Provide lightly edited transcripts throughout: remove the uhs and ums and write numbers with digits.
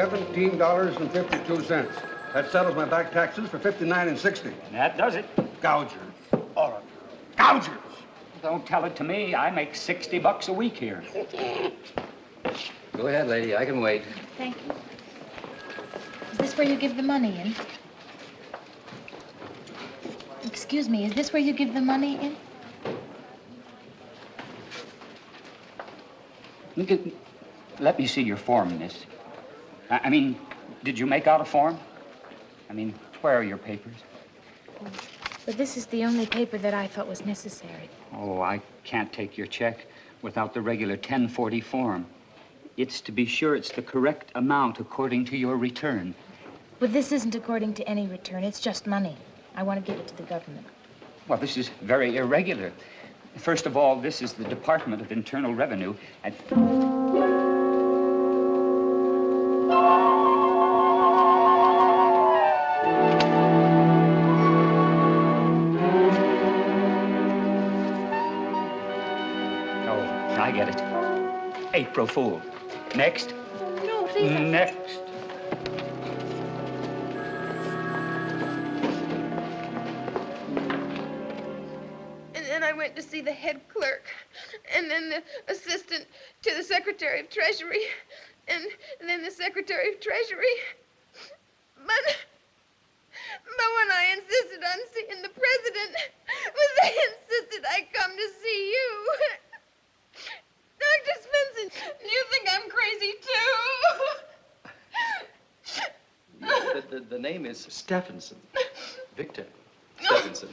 $17.52. That settles my back taxes for $59.60. That does it. Gougers. All of you. Gougers. Don't tell it to me. I make $60 a week here. Go ahead, lady. I can wait. Thank you. Is this where you give the money in? Excuse me, is this where you give the money in? Let me see your form, miss. I mean, did you make out a form? I mean, where are your papers? But this is the only paper that I thought was necessary. Oh, I can't take your check without the regular 1040 form. It's to be sure it's the correct amount according to your return. But this isn't according to any return. It's just money. I want to give it to the government. Well, this is very irregular. First of all, this is the Department of Internal Revenue. I get it. April Fool. Next. No, please. Next. And then I went to see the head clerk, and then the assistant to the Secretary of Treasury, and then the Secretary of Treasury. But when I insisted on seeing the president, they insisted I come to see you. Dr. Svensson, you think I'm crazy, too? The name is Stephenson. Victor Stephenson.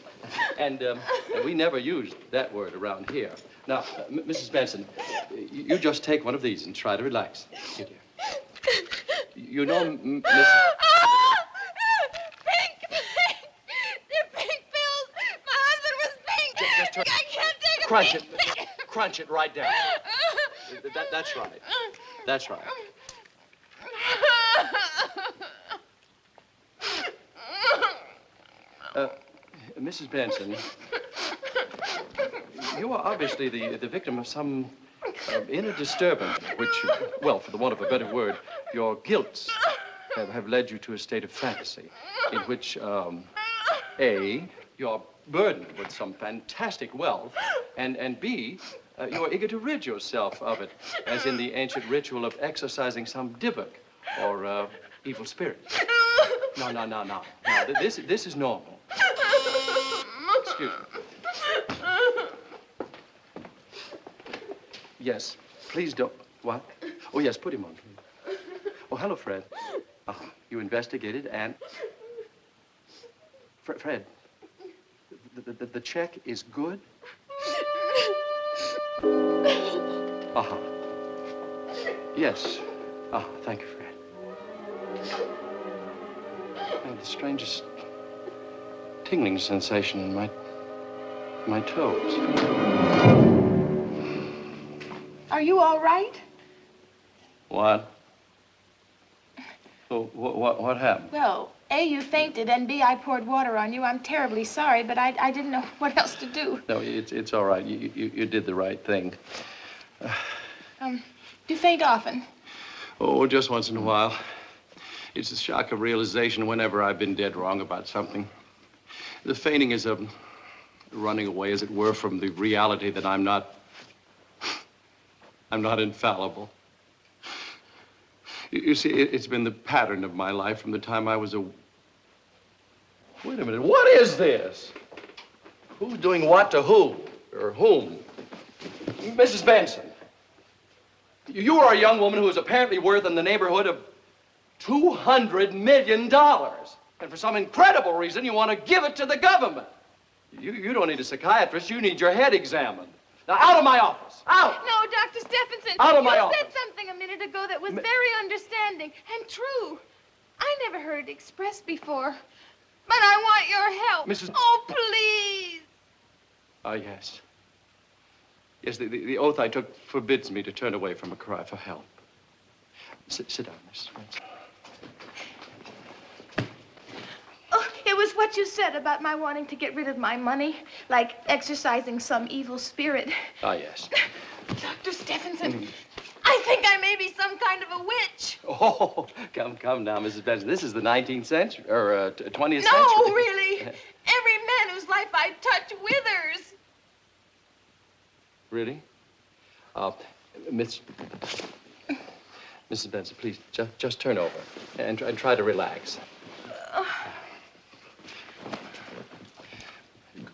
And we never use that word around here. Now, Mrs. Benson, you just take one of these and try to relax. Here, dear. You know, Mrs. Pink! They're pink pills! My husband was pink! I can't take a Crunch pink. it. Crunch it right down. That's right. That's right. Mrs. Benson, you are obviously the victim of some inner disturbance, which, well, for the want of a better word, your guilts have led you to a state of fantasy in which, A, you're burdened with some fantastic wealth, and B, you're eager to rid yourself of it, as in the ancient ritual of exorcising some Dybbuk or evil spirit. No. No, this is normal. Excuse me. Yes, please don't. What? Oh, yes, put him on, please. Oh, hello, Fred. You investigated and... Fred, the check is good? Yes. Thank you, Fred. I have the strangest tingling sensation in my toes. Are you all right? What? Oh, what happened? Well, A, you fainted, and B, I poured water on you. I'm terribly sorry, but I didn't know what else to do. No, it's all right. You did the right thing. Do you faint often? Oh, just once in a while. It's a shock of realization whenever I've been dead wrong about something. The fainting is a running away, as it were, from the reality that I'm not infallible. You see, it's been the pattern of my life from the time I was a... Wait a minute, what is this? Who's doing what to who, or whom? Mrs. Benson, you are a young woman who is apparently worth in the neighborhood of $200 million. And for some incredible reason, you want to give it to the government. You don't need a psychiatrist, you need your head examined. Now, out of my office, out! No, Dr. Stephenson. Out of my office. You said something a minute ago that was very understanding and true. I never heard it expressed before. But I want your help. Mrs. Oh, please. Yes. Yes, the oath I took forbids me to turn away from a cry for help. Sit down, Mrs. Benson. Oh, it was what you said about my wanting to get rid of my money, like exorcising some evil spirit. Yes. Dr. Stephenson, I think I may be some kind of a witch. Oh, come now, Mrs. Benson. This is the 19th century, or 20th century. No, really. Every man whose life I touch withers. Really? Mrs. Benson, please, just turn over and try to relax.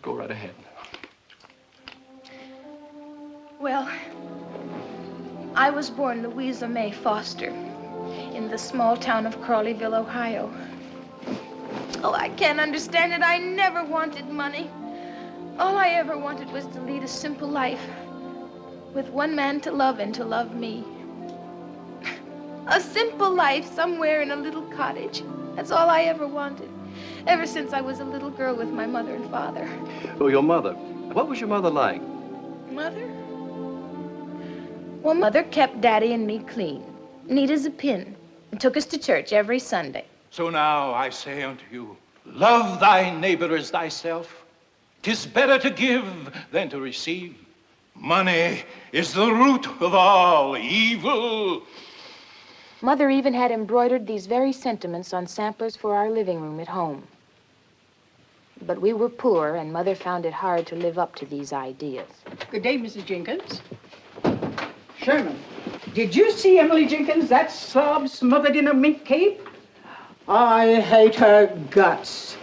Go right ahead. Well, I was born Louisa May Foster in the small town of Crawleyville, Ohio. Oh, I can't understand it. I never wanted money. All I ever wanted was to lead a simple life with one man to love and to love me. A simple life somewhere in a little cottage. That's all I ever wanted. Ever since I was a little girl with my mother and father. Oh, your mother. What was your mother like? Mother? Well, Mother kept Daddy and me clean, neat as a pin, and took us to church every Sunday. So now I say unto you, love thy neighbor as thyself. 'Tis better to give than to receive. Money is the root of all evil. Mother even had embroidered these very sentiments on samplers for our living room at home. But we were poor, and Mother found it hard to live up to these ideas. Good day, Mrs. Jenkins. Sherman, did you see Emily Jenkins, that slob smothered in a mink cape? I hate her guts.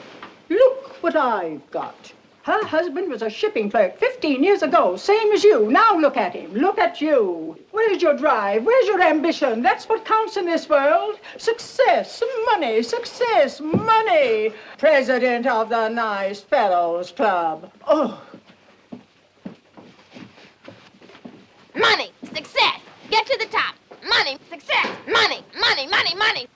Look what I've got. Her husband was a shipping clerk 15 years ago, same as you. Now look at him. Look at you. Where's your drive? Where's your ambition? That's what counts in this world. Success, money, success, money. President of the Nice Fellows Club. Oh. Money, success, get to the top. Money, success, money, money, money, money.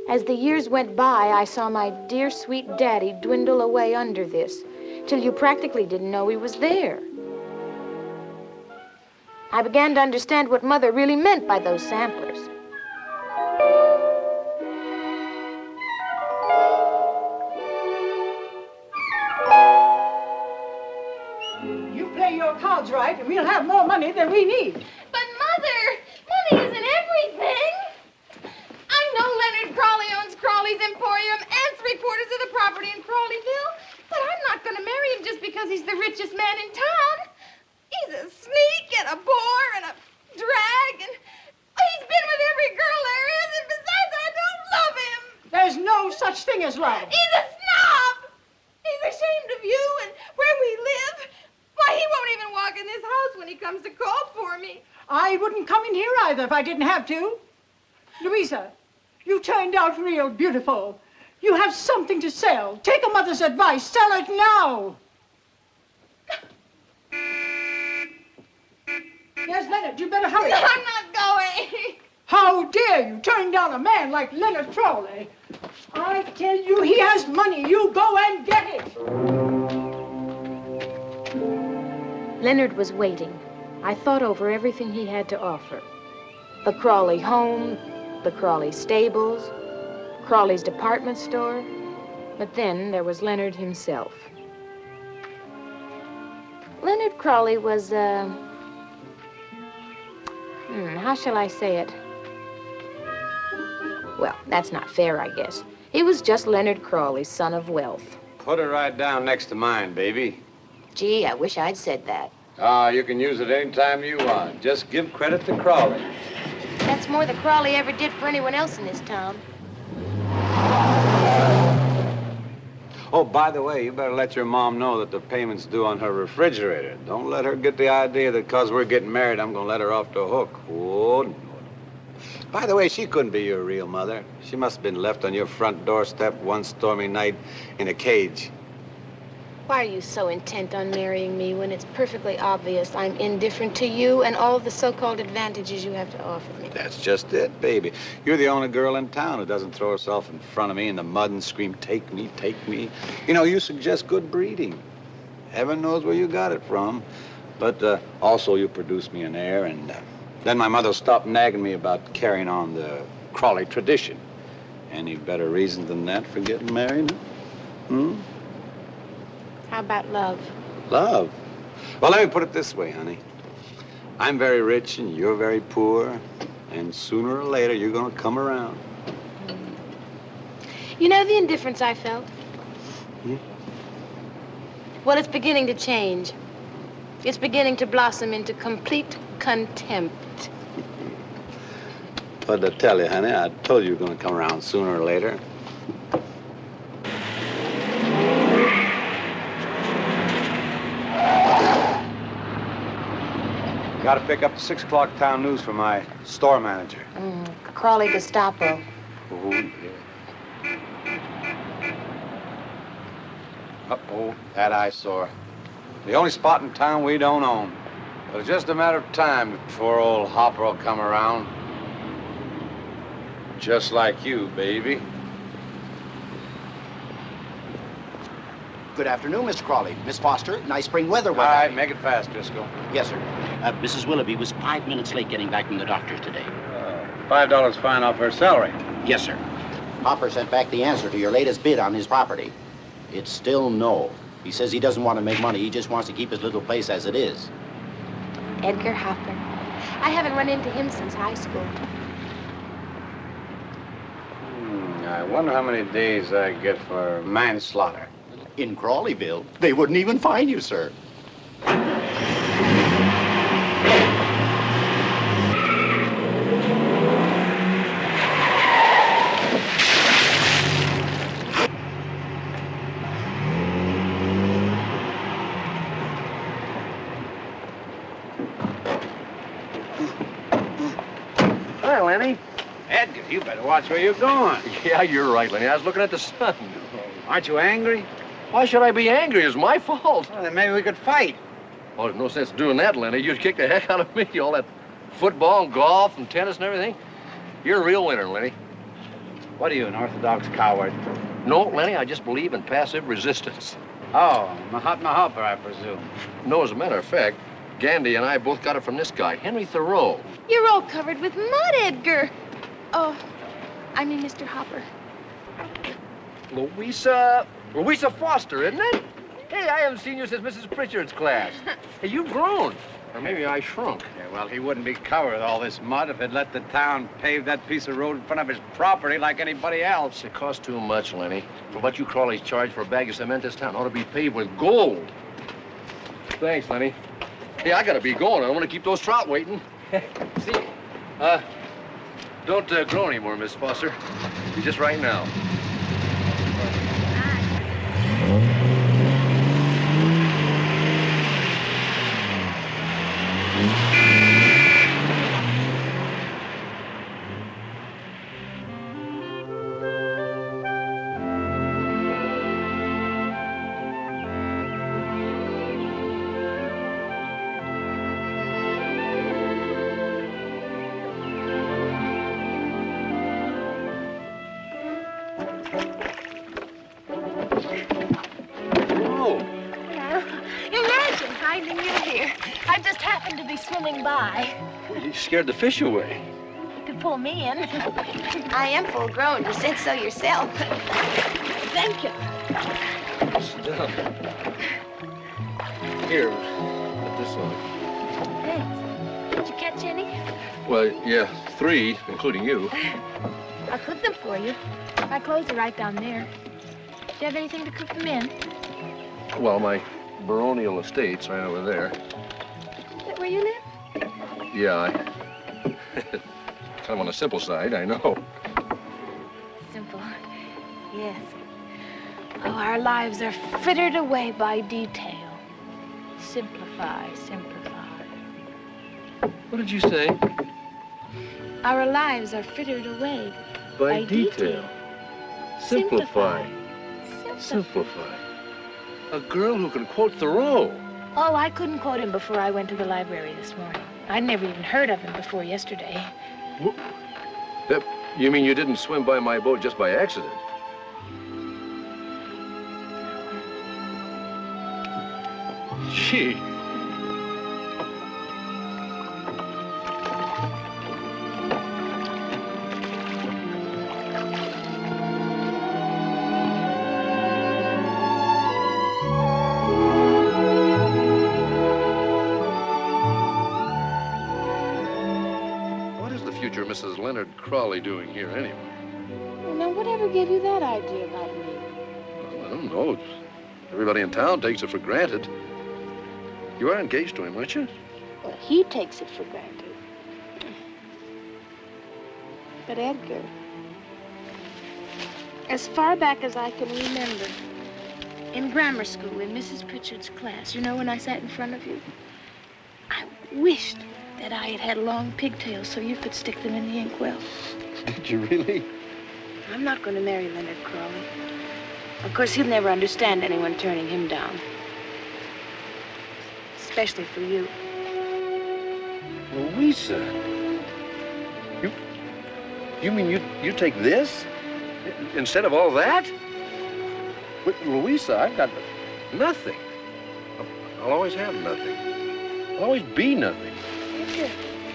As the years went by, I saw my dear, sweet Daddy dwindle away under this, till you practically didn't know he was there. I began to understand what Mother really meant by those samplers. You play your cards right, and we'll have more money than we need. But Mother, money isn't everything. I know Leonard Crawley owns Crawley's Emporium and 3/4 of the property in Crawleyville, but I'm not going to marry him just because he's the richest man in town. He's a sneak and a bore and a drag, and he's been with every girl there is, and besides, I don't love him. There's no such thing as love. He's a snob. He's ashamed of you and where we live. Why, he won't even walk in this house when he comes to call for me. I wouldn't come in here either if I didn't have to. Louisa, you turned out real beautiful. You have something to sell. Take a mother's advice. Sell it now. Yes, Leonard, you better hurry. No, I'm not going. How dare you turn down a man like Leonard Crawley? I tell you, he has money. You go and get it. Leonard was waiting. I thought over everything he had to offer. The Crawley home, the Crawley stables, Crawley's department store. But then there was Leonard himself. Leonard Crawley was, how shall I say it? Well, that's not fair, I guess. He was just Leonard Crawley, son of wealth. Put it right down next to mine, baby. Gee, I wish I'd said that. You can use it any time you want. Just give credit to Crawley. That's more than Crawley ever did for anyone else in this town. Oh, by the way, you better let your mom know that the payment's due on her refrigerator. Don't let her get the idea that because we're getting married, I'm going to let her off the hook. Oh, no. By the way, she couldn't be your real mother. She must have been left on your front doorstep one stormy night in a cage. Why are you so intent on marrying me when it's perfectly obvious I'm indifferent to you and all the so-called advantages you have to offer me? That's just it, baby. You're the only girl in town who doesn't throw herself in front of me in the mud and scream, take me, take me. You know, you suggest good breeding. Heaven knows where you got it from. But also you produce me an heir, and then my mother stopped nagging me about carrying on the Crawley tradition. Any better reason than that for getting married? How about love? Love? Well, let me put it this way, honey. I'm very rich and you're very poor, and sooner or later you're gonna come around. You know the indifference I felt? Hmm? Well, it's beginning to change. It's beginning to blossom into complete contempt. But to tell you, honey, I told you you're gonna come around sooner or later. Gotta pick up the 6 o'clock town news for my store manager. Crawley Gestapo. Oh, yeah. Uh-oh, that eyesore. The only spot in town we don't own. But it's just a matter of time before old Hopper will come around. Just like you, baby. Good afternoon, Mr. Crawley. Miss Foster, nice spring weather. All right, make it fast, Driscoll. Yes, sir. Mrs. Willoughby was 5 minutes late getting back from the doctor's today. $5 fine off her salary. Yes, sir. Hopper sent back the answer to your latest bid on his property. It's still no. He says he doesn't want to make money. He just wants to keep his little place as it is. Edgar Hopper. I haven't run into him since high school. I wonder how many days I get for manslaughter. In Crawleyville, they wouldn't even find you, sir. Hi, Lenny. Edgar, you better watch where you're going. Yeah, you're right, Lenny. I was looking at the sun. Aren't you angry? Why should I be angry? It's my fault. Well, then maybe we could fight. Oh, there's no sense doing that, Lenny. You'd kick the heck out of me. All that football and golf and tennis and everything. You're a real winner, Lenny. What are you, an orthodox coward? No, Lenny, I just believe in passive resistance. Oh, Mahatma Hopper, I presume. No, as a matter of fact, Gandhi and I both got it from this guy, Henry Thoreau. You're all covered with mud, Edgar. Oh, I mean Mr. Hopper. Louisa Foster, isn't it? Hey, I haven't seen you since Mrs. Pritchard's class. Hey, you've grown. Or maybe I shrunk. Yeah, well, he wouldn't be covered with all this mud if he'd let the town pave that piece of road in front of his property like anybody else. It costs too much, Lenny. For what you Crawleys charge for a bag of cement, this town ought to be paved with gold. Thanks, Lenny. Hey, I gotta be going. I don't want to keep those trout waiting. See, don't grow anymore, Miss Foster. Just right now. Swimming by. Well, you scared the fish away. You could pull me in. I am full grown. You said so yourself. Thank you. Sit down. Here, put this on. Thanks. Did you catch any? Well, yeah, 3, including you. I'll cook them for you. My clothes are right down there. Do you have anything to cook them in? Well, my baronial estate's right over there. Where you live? Yeah, I... kind of on the simple side, I know. Simple, yes. Oh, our lives are frittered away by detail. Simplify, simplify. What did you say? Our lives are frittered away by detail. Simplify. Simplify. A girl who can quote Thoreau. Oh, I couldn't quote him before I went to the library this morning. I'd never even heard of him before yesterday. You mean you didn't swim by my boat just by accident? Gee. goodness is Leonard Crawley doing here anyway? Well, now, whatever gave you that idea about me? Well, I don't know. Everybody in town takes it for granted. You are engaged to him, aren't you? Well, he takes it for granted. But Edgar, as far back as I can remember, in grammar school, in Mrs. Pritchard's class, you know, when I sat in front of you, I wished that I had had long pigtails so you could stick them in the inkwell. Did you really? I'm not going to marry Leonard Crawley. Of course, he'll never understand anyone turning him down. Especially for you. Louisa. You mean you take this instead of all that? But Louisa, I've got nothing. I'll always have nothing. I'll always be nothing. Edgar,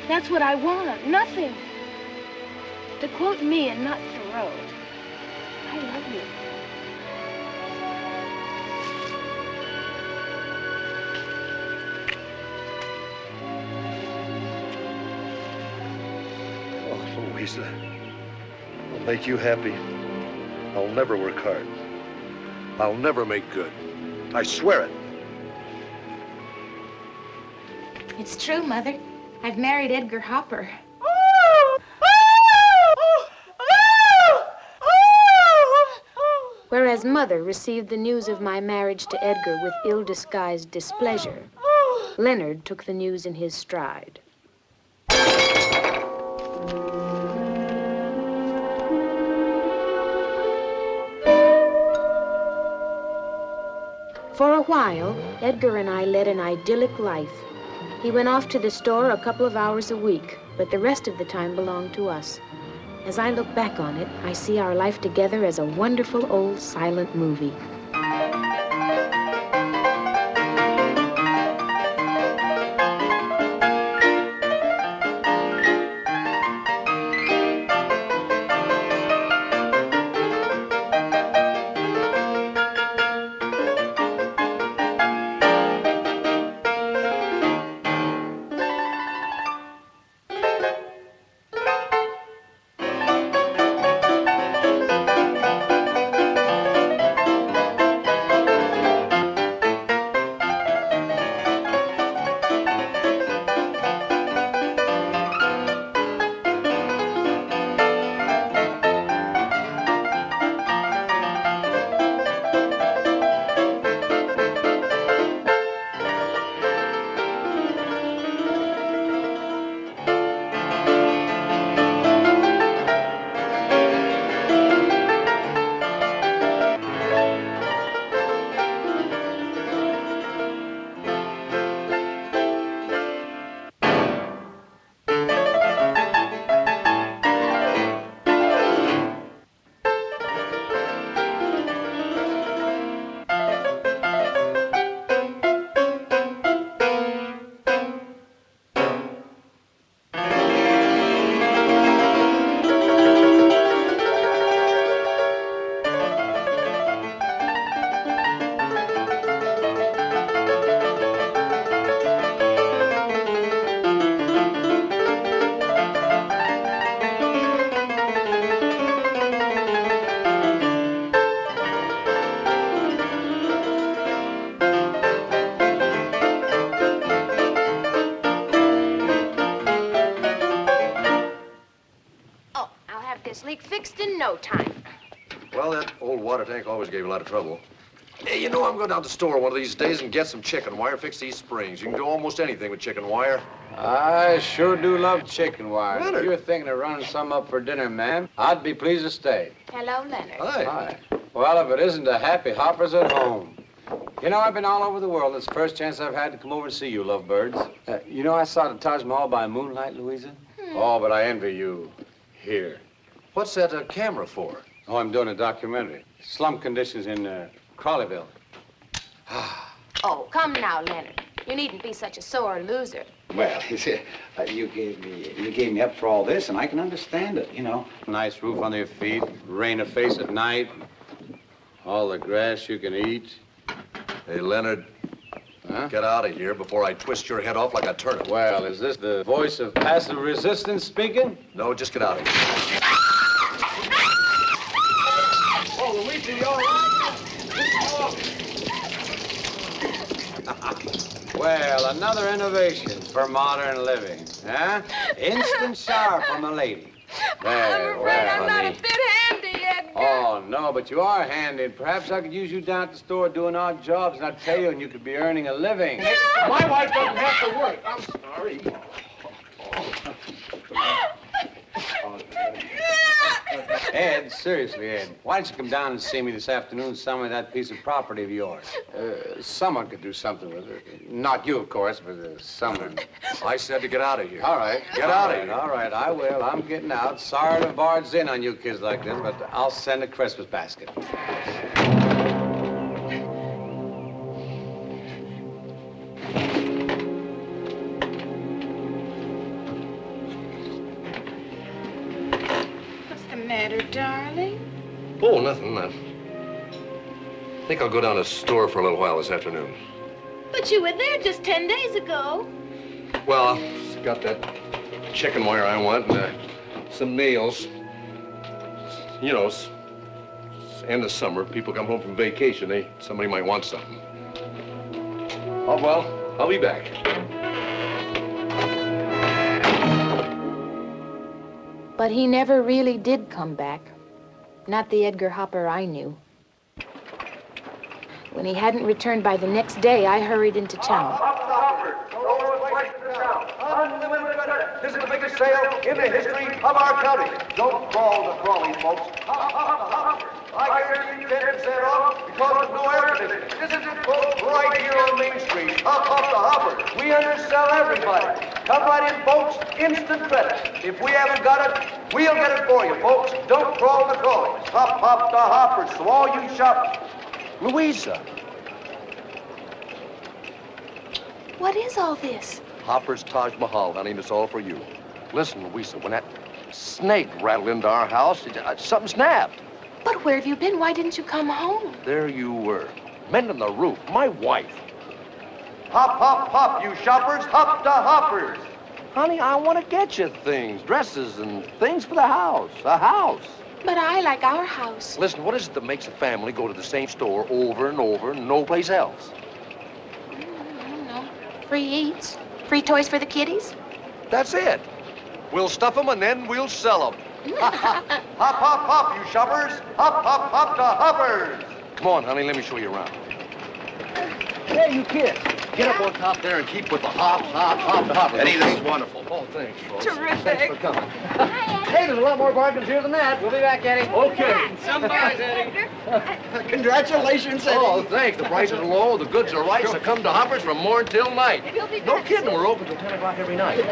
that's what I want. Nothing. To quote me and not Thoreau, I love you. Oh, Louisa, I'll make you happy. I'll never work hard. I'll never make good. I swear it. It's true, Mother. I've married Edgar Hopper. Whereas Mother received the news of my marriage to Edgar with ill-disguised displeasure, Leonard took the news in his stride. For a while, Edgar and I led an idyllic life. He went off to the store a couple of hours a week, but the rest of the time belonged to us. As I look back on it, I see our life together as a wonderful old silent movie. Fixed in no time. Well, that old water tank always gave a lot of trouble. Hey, you know, I'm going down to the store one of these days and get some chicken wire, fix these springs. You can do almost anything with chicken wire. I sure do love chicken wire. Leonard. If you're thinking of running some up for dinner, ma'am, I'd be pleased to stay. Hello, Leonard. Hi. Hi. Well, if it isn't a happy Hopper's at home. You know, I've been all over the world. It's the first chance I've had to come over and see you, lovebirds. You know, I saw the Taj Mahal by moonlight, Louisa. Oh, but I envy you. Here. What's that camera for? Oh, I'm doing a documentary. Slum conditions in Crawleyville. Oh, come now, Leonard. You needn't be such a sore loser. Well, you gave me up for all this, and I can understand it, you know. Nice roof under your feet, rain of face at night, all the grass you can eat. Hey, Leonard, huh? Get out of here before I twist your head off like a turnip. Well, is this the voice of passive resistance speaking? No, just get out of here. Oh, Luigi, you all right? Well, another innovation for modern living, huh? Instant shower from a lady. I'm afraid I'm not a bit handy, Edgar. Oh, no, but you are handy. Perhaps I could use you down at the store doing odd jobs, and I'd tell you, and you could be earning a living. My wife doesn't have to work. I'm sorry. Ed, seriously, Ed, why don't you come down and see me this afternoon and sell me that piece of property of yours? Someone could do something with it. Not you, of course, but someone. I said to get out of here. All right. Get out of here. All right, I will. I'm getting out. Sorry to barge in on you kids like this, but I'll send a Christmas basket. Darling? Oh, nothing. I think I'll go down to the store for a little while this afternoon. But you were there just 10 days ago. Well, I got that chicken wire I want and some nails. You know, it's end of summer. People come home from vacation. Somebody might want something. Oh, well, I'll be back. But he never really did come back. Not the Edgar Hopper I knew. When he hadn't returned by the next day, I hurried into town. This is the biggest sale in the history of our county. Don't crawl the crawly, folks. I guarantee you can't set off because there's no air conditioning. This is it, folks, right here on Main Street. Hop the hopper. We undersell everybody. Come right in, folks. Instant credit. If we haven't got it, we'll get it for you, folks. Don't crawl the crawlies. Hop the hoppers. So all you shoppers. Louisa. What is all this? Hopper's Taj Mahal, honey, and it's all for you. Listen, Louisa, when that snake rattled into our house, something snapped. But where have you been? Why didn't you come home? There you were, mending the roof. My wife. Hop, you shoppers. Hop the hoppers. Honey, I want to get you things, dresses and things for the house. A house. But I like our house. Listen, what is it that makes a family go to the same store over and over and no place else? I don't know. Free eats. Free toys for the kiddies? That's it. We'll stuff them and then we'll sell them. Hop, you shoppers. Hop the hoppers. Come on, honey, let me show you around. Hey, you kids. Get up on top there and keep with the hop the hoppers. Eddie, this is wonderful. Oh, thanks, folks. Terrific. Thanks for coming. Hey, there's a lot more bargains here than that. We'll be back, Eddie. Okay. Some buys, Eddie. Congratulations, Eddie. Oh, thanks. The prices are low, the goods are right, so come to Hoppers from morn till night. No kidding, we're open till 10 o'clock every night.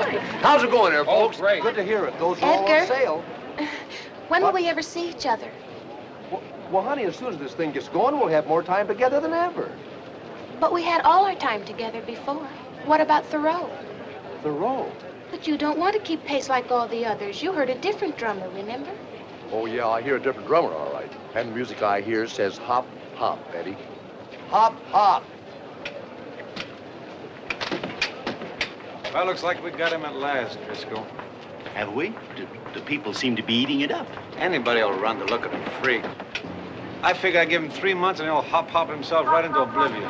How's it going there, folks? Oh, great. Good to hear it. Those are all on Edgar. sale. When will we ever see each other? Well, honey, as soon as this thing gets going, we'll have more time together than ever. But we had all our time together before. What about Thoreau? Thoreau? But you don't want to keep pace like all the others. You heard a different drummer, remember? Oh, yeah, I hear a different drummer, all right. And the music I hear says hop, hop, Betty. Hop, hop. Well, looks like we got him at last, Driscoll. Have we? The people seem to be eating it up. Anybody will run to look at a freak. I figure I give him 3 months and he'll hop himself right into oblivion.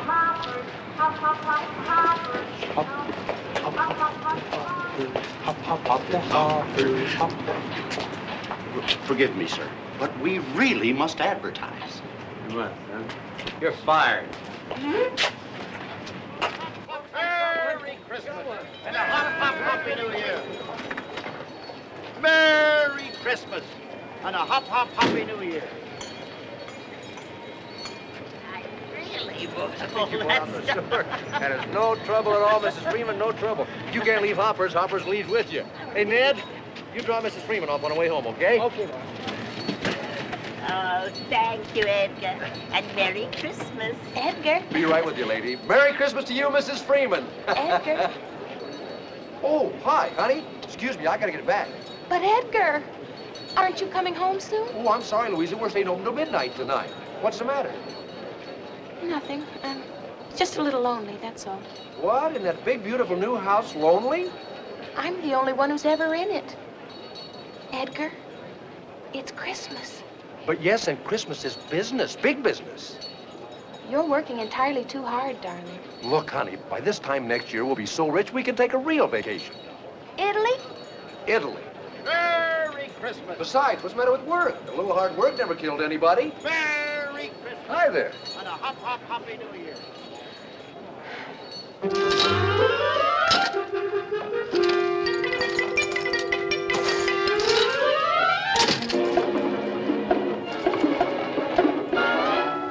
Forgive me, sir, but we really must advertise. You must, huh? You're fired. Merry Christmas and a happy New Year. Merry Christmas and a happy New Year. And it's no trouble at all, Mrs. Freeman, no trouble. You can't leave Hoppers, Hoppers leaves with you. Hey, Ned, you draw Mrs. Freeman off on the way home, okay? Okay, Oh, thank you, Edgar. And Merry Christmas. Edgar. Be right with you, lady. Merry Christmas to you, Mrs. Freeman. Edgar. Oh, hi, honey. Excuse me, I gotta get back. But Edgar, aren't you coming home soon? Oh, I'm sorry, Louisa. We're staying home till midnight tonight. What's the matter? Nothing. Just a little lonely, that's all. What? In that big, beautiful new house, lonely? I'm the only one who's ever in it. Edgar, it's Christmas. But yes, and Christmas is business, big business. You're working entirely too hard, darling. Look, honey, by this time next year, we'll be so rich we can take a real vacation. Italy? Italy. Merry Christmas. Besides, what's the matter with work? A little hard work never killed anybody. Merry Christmas. Hi there. And a hop, hop, happy New Year.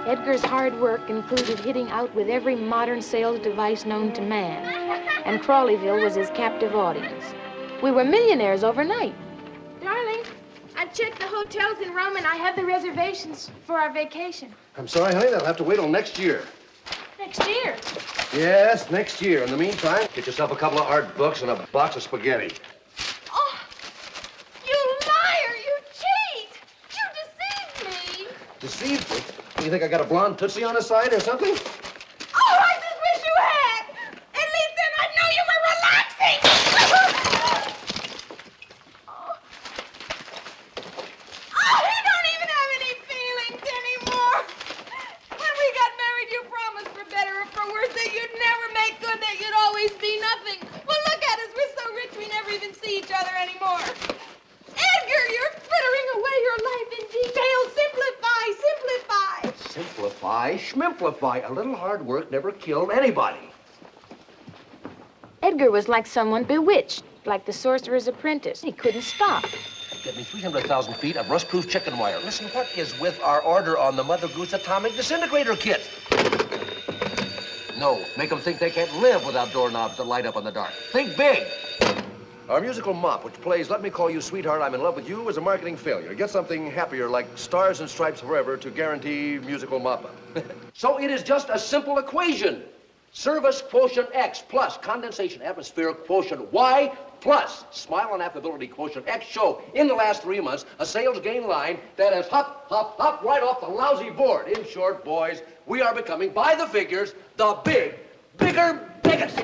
Edgar's hard work included hitting out with every modern sales device known to man, and Crawleyville was his captive audience. We were millionaires overnight. Darling, I checked the hotels in Rome and I have the reservations for our vacation. I'm sorry, honey, that'll have to wait till next year. Next year? Yes, next year. In the meantime, get yourself a couple of art books and a box of spaghetti. Oh, you liar! You cheat! You deceived me! Deceived me? You think I got a blonde tootsie on the side or something? Oh, I just wish you had! At least then I'd know you were relaxing! Oh, you don't even have any feelings anymore! When we got married, you promised for better or for worse that you'd never make good, that you'd always be nothing. Well, look at us. We're so rich we never even see each other anymore. Edgar, you're frittering away your life in detail. Simplify, simplify. Simplify, schmimplify. A little hard work never killed anybody. Edgar was like someone bewitched, like the sorcerer's apprentice. He couldn't stop. Get me 300,000 feet of rust-proof chicken wire. Listen, what is with our order on the Mother Goose Atomic Disintegrator Kit? No, make them think they can't live without doorknobs that light up in the dark. Think big. Our musical mop, which plays Let Me Call You Sweetheart, I'm in Love with You, is a marketing failure. Get something happier like Stars and Stripes Forever to guarantee musical mop-up. So it is just a simple equation. Service quotient X plus condensation atmospheric quotient Y plus smile and affability quotient X show in the last 3 months a sales gain line that has hop, hop, hop right off the lousy board. In short, boys, we are becoming, by the figures, the bigger, biggest.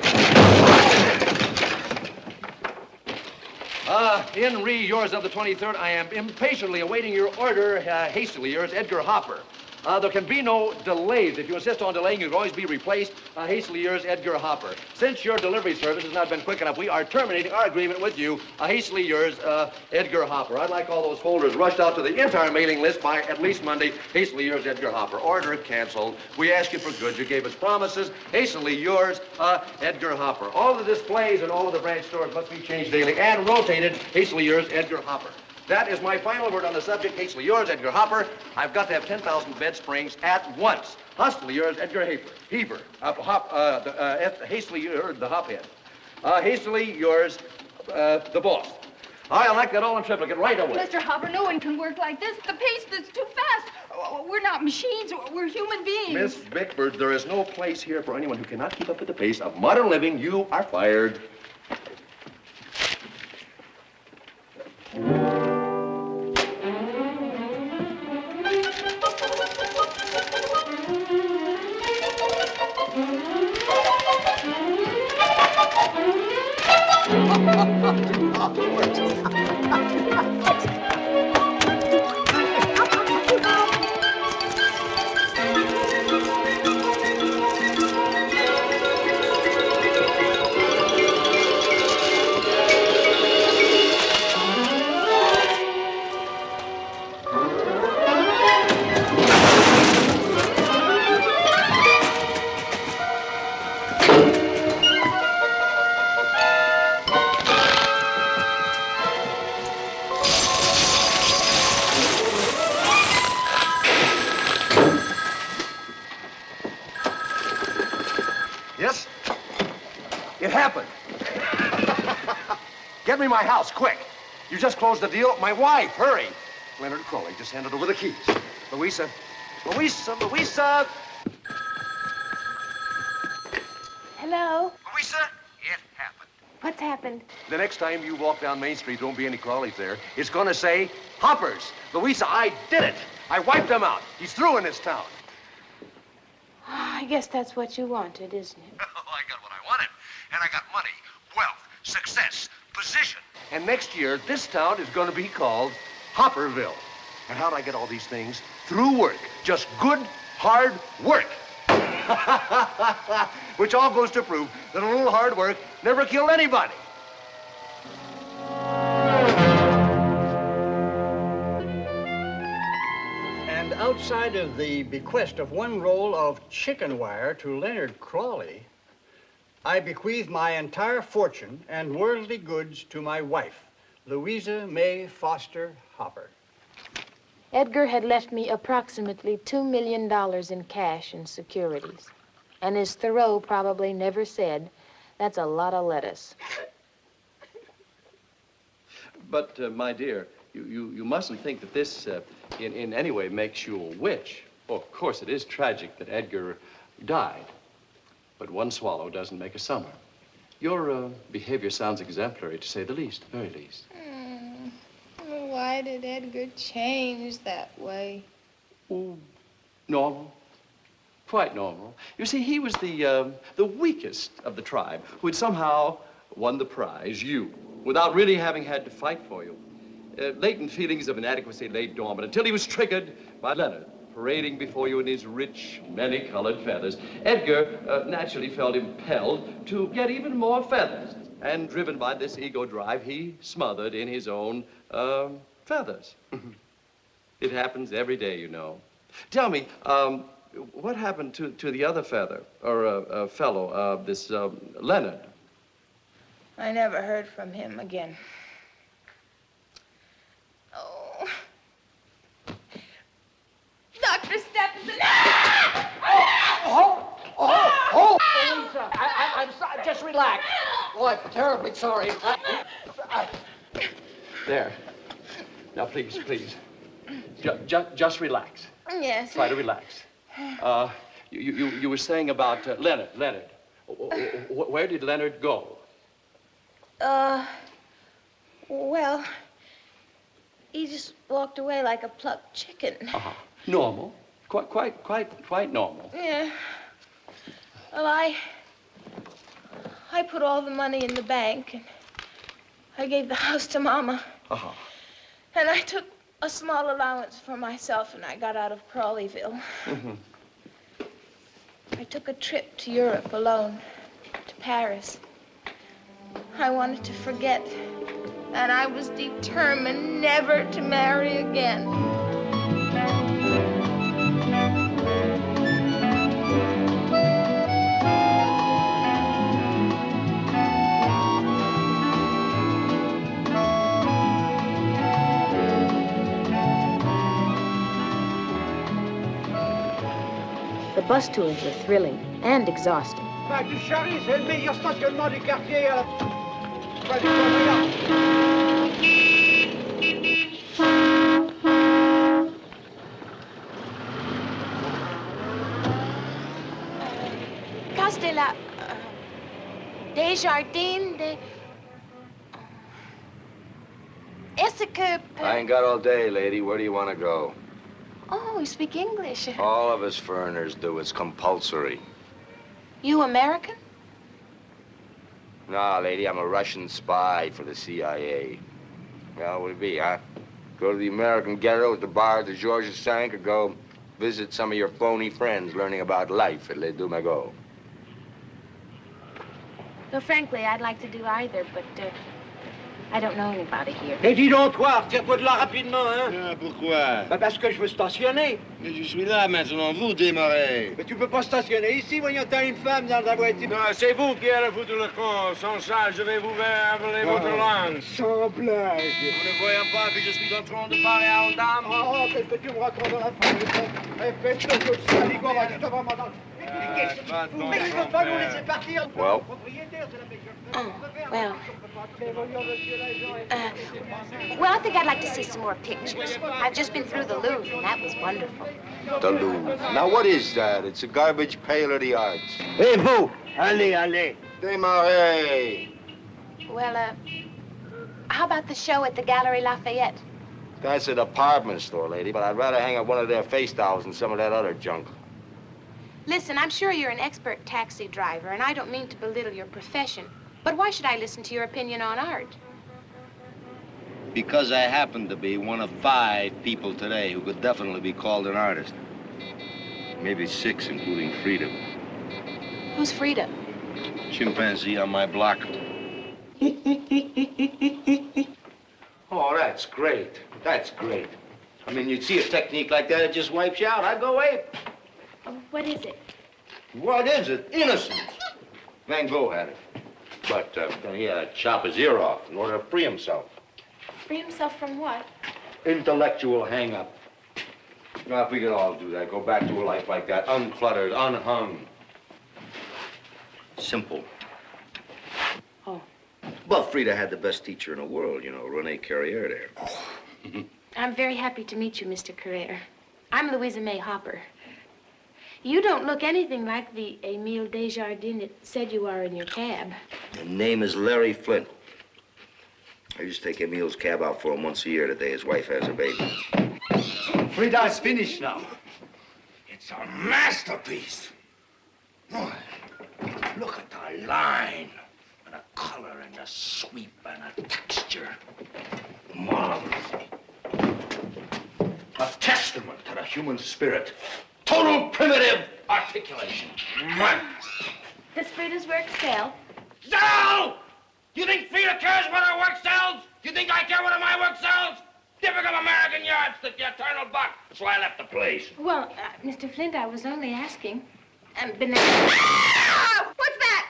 In re yours of the 23rd, I am impatiently awaiting your order. Hastily yours, Edgar Hopper. There can be no delays. If you insist on delaying, you can always be replaced. Hastily yours, Edgar Hopper. Since your delivery service has not been quick enough, we are terminating our agreement with you. Hastily yours, Edgar Hopper. I'd like all those folders rushed out to the entire mailing list by at least Monday. Hastily yours, Edgar Hopper. Order canceled. We ask you for goods. You gave us promises. Hastily yours, Edgar Hopper. All the displays and all of the branch stores must be changed daily and rotated. Hastily yours, Edgar Hopper. That is my final word on the subject. Hastily yours, Edgar Hopper. I've got to have 10,000 bed springs at once. Hastily yours, Edgar Heaver. Hastily yours, the hophead. Hastily yours, the boss. I like that all in triplicate right away. Mr. Hopper, no one can work like this. The pace is too fast. We're not machines. We're human beings. Miss Bickford, there is no place here for anyone who cannot keep up with the pace of modern living. You are fired. Yes? It happened. Get me my house, quick. You just closed the deal. My wife, hurry. Leonard Crowley just handed over the keys. Louisa. Hello? Louisa, it happened. What's happened? The next time you walk down Main Street, there won't be any Crawleys there. It's gonna say, Hoppers. Louisa, I did it. I wiped them out. He's through in this town. I guess that's what you wanted, isn't it? Oh, I got what I wanted. And I got money, wealth, success, position. And next year, this town is going to be called Hopperville. And how'd I get all these things? Through work. Just good, hard work. Which all goes to prove that a little hard work never killed anybody. And outside of the bequest of one roll of chicken wire to Leonard Crawley, I bequeath my entire fortune and worldly goods to my wife, Louisa May Foster Hopper. Edgar had left me approximately $2 million in cash and securities. And as Thoreau probably never said, that's a lot of lettuce. But, my dear, you mustn't think that this in any way makes you a witch. Oh, of course, it is tragic that Edgar died. But one swallow doesn't make a summer. Your behavior sounds exemplary, to say the least, the very least. Why did Edgar change that way? Oh, normal. Quite normal. You see, he was the weakest of the tribe who had somehow won the prize, you, without really having had to fight for you. Latent feelings of inadequacy lay dormant until he was triggered by Leonard, parading before you in his rich, many-colored feathers. Edgar naturally felt impelled to get even more feathers. And driven by this ego drive, he smothered in his own feathers. It happens every day, you know. Tell me, what happened to the other feather, or fellow, this Leonard? I never heard from him again. Oh. Dr. Stephenson! Lisa, I'm sorry. Just relax. Oh, I'm terribly sorry. There. Now, please, please. Just relax. Yes. Try to relax. You were saying about Leonard. Where did Leonard go? Well, he just walked away like a plucked chicken. Normal. Quite normal. Yeah. Well, I put all the money in the bank, and I gave the house to Mama. And I took a small allowance for myself, and I got out of Crawleyville. I took a trip to Europe alone, to Paris. I wanted to forget, and I was determined never to marry again. The bus tours were thrilling and exhausting. Du Charlie, c'est le meilleur stationnement du quartier. Castella, Desjardins, de... Est-ce que... I ain't got all day, lady. Where do you want to go? Oh, you speak English. All of us foreigners do. It's compulsory. You American? Nah, lady, I'm a Russian spy for the CIA. Well, what would it be, huh? Go to the American ghetto at the bar at the Georges V, or go visit some of your phony friends learning about life at Les Dumagos. Well, frankly, I'd like to do either, but I don't know anybody here. Et dis donc, toi, tire-toi de là rapidement, hein? Pourquoi? Bah parce que je veux stationner. Mais je suis là maintenant, vous démarrez. Mais tu peux pas stationner ici, voyons, t'as une femme dans la voiture. Non, c'est vous qui allez foutre le camp. Sans ça, je vais vous appeler votre langue. Sans blague. Vous ne voyez pas que je suis en train de parler à une dame? Oh, qu'est-ce que tu me racontes dans la famille? Fais-toi que ça, Ligo, va te voir, madame. Mais je veux pas nous laisser partir. Well? Oh, well. Well, I think I'd like to see some more pictures. I've just been through the Louvre, and that was wonderful. The Louvre. Now, what is that? It's a garbage pail of the arts. Hey, vous! Allez, allez. Démarrez. Well, how about the show at the Gallery Lafayette? That's a department store, lady, but I'd rather hang up one of their face towels than some of that other junk. Listen, I'm sure you're an expert taxi driver, and I don't mean to belittle your profession, but why should I listen to your opinion on art? Because I happen to be one of 5 people today who could definitely be called an artist. Maybe 6, including Frida. Who's Frida? Chimpanzee on my block. Oh, that's great. That's great. I mean, you'd see a technique like that, it just wipes you out. I'd go away. What is it? What is it? Innocence. Van Gogh had it. But he had to chop his ear off in order to free himself. Free himself from what? Intellectual hang-up. Now, if we could all do that, go back to a life like that, uncluttered, unhung. Simple. Oh. Well, Frida had the best teacher in the world, you know, Rene Carrier there. I'm very happy to meet you, Mr. Carrere. I'm Louisa May Hopper. You don't look anything like the Emile Desjardins that said you are in your cab. The name is Larry Flint. I used to take Emile's cab out for him once a year the day his wife has a baby. Frida's finished now. It's a masterpiece. Oh, look at the line, and the color, and the sweep, and the texture. Marvelous. A testament to the human spirit. Total primitive articulation. Does Frida's work sell? Sell! You think Frida cares what her work sells? You think I care what my work sells? Typical American yardstick, you eternal buck. So I left the place. Well, Mr. Flint, I was only asking. What's that?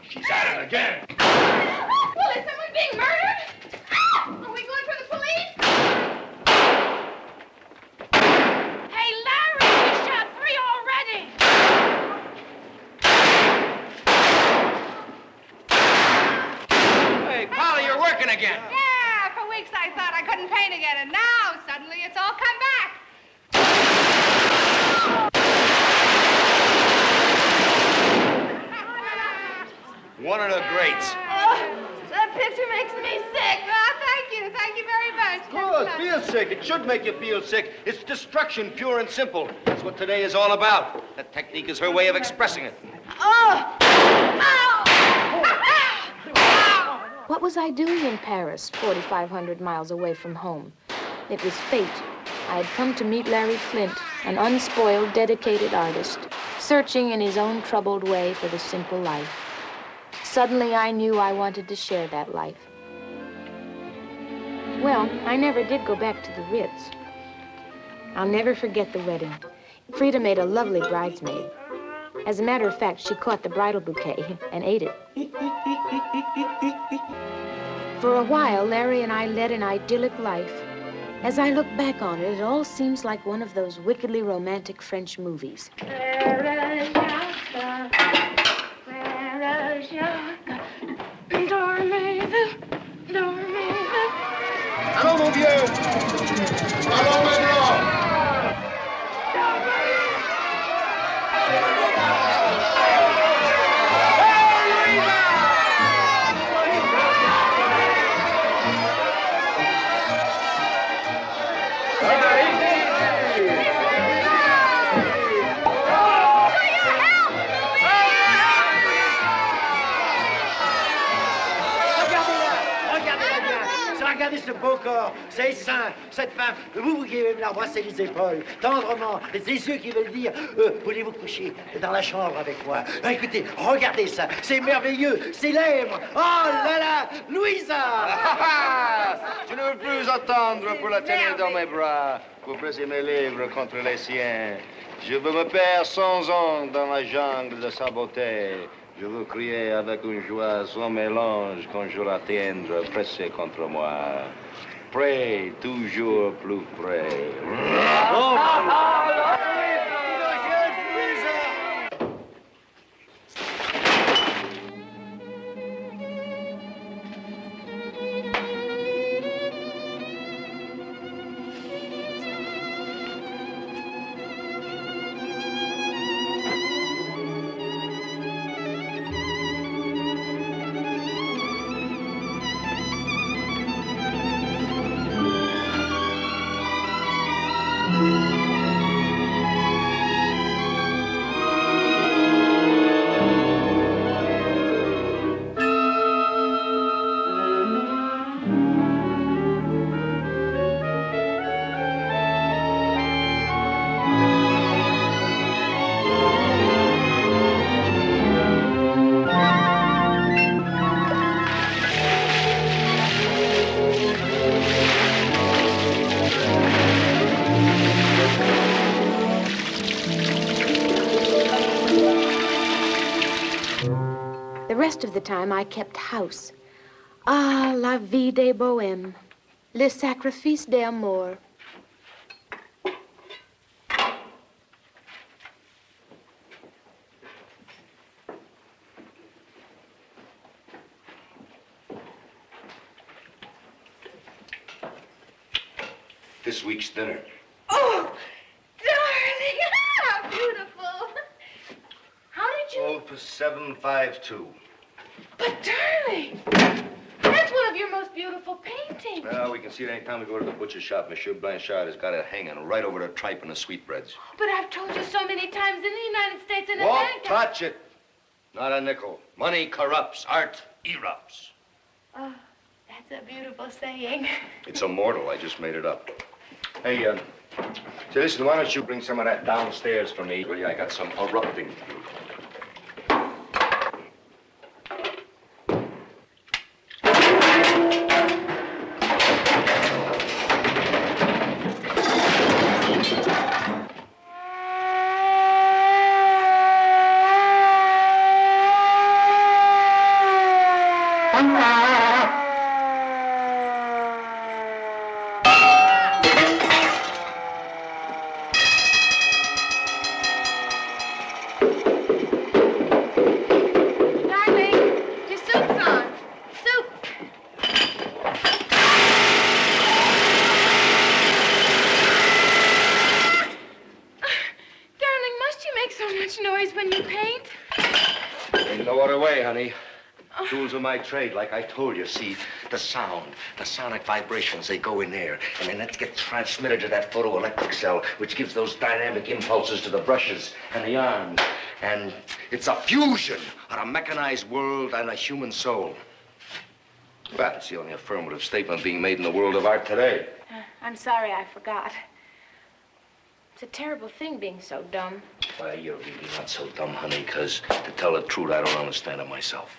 She's at it again. Well, is someone being murdered? Are we going for the police? Hey, Larry, we shot 3 already. Hey, Polly, you're working again. Yeah, for weeks I thought I couldn't paint again, and now suddenly it's all come back. One of the greats. Oh, that picture makes me sick. Oh, thank you very much. Good, feel sick. It should make you feel sick. It's destruction, pure and simple. That's what today is all about. That technique is her way of expressing it. Oh! What was I doing in Paris, 4,500 miles away from home? It was fate. I had come to meet Larry Flint, an unspoiled, dedicated artist, searching in his own troubled way for the simple life. Suddenly, I knew I wanted to share that life. Well, I never did go back to the Ritz. I'll never forget the wedding. Frida made a lovely bridesmaid. As a matter of fact, she caught the bridal bouquet and ate it. For a while, Larry and I led an idyllic life. As I look back on it, it all seems like one of those wickedly romantic French movies. Allons, mon vieux! Allons maintenant! Regardez ce beau corps, ces seins, cette femme. Vous qui veulent l'embrasser les épaules, tendrement, les yeux qui veulent dire voulez-vous coucher dans la chambre avec moi? Écoutez, regardez ça, c'est merveilleux, ces lèvres. Oh là là, Louisa! Je ne veux plus attendre pour la tenir dans mes bras, pour presser mes lèvres contre les siens. Je veux me perdre sans ondes dans la jungle de sa beauté. Je veux crier avec une joie sans mélange quand je la tiendre pressée contre moi. Près, toujours plus près. rest of the time, I kept house. Ah, la vie des bohèmes, le sacrifice d'amour. This week's dinner. Oh, darling, how beautiful. How did you... Oh, for 752. But, darling, that's one of your most beautiful paintings. Well, we can see it anytime we go to the butcher shop. Monsieur Blanchard has got it hanging right over the tripe and the sweetbreads. But I've told you so many times in the United States and Won't America... touch it. Not a nickel. Money corrupts. Art erupts. Oh, that's a beautiful saying. It's immortal. I just made it up. Hey, say, listen, why don't you bring some of that downstairs for me? Really, I got some erupting to do. My trade, like I told you, see, the sound, the sonic vibrations, they go in there, and then that gets transmitted to that photoelectric cell, which gives those dynamic impulses to the brushes and the arms. And it's a fusion of a mechanized world and a human soul. Well, it's the only affirmative statement being made in the world of art today. I'm sorry, I forgot. It's a terrible thing being so dumb. Well, you're really not so dumb, honey, because to tell the truth, I don't understand it myself.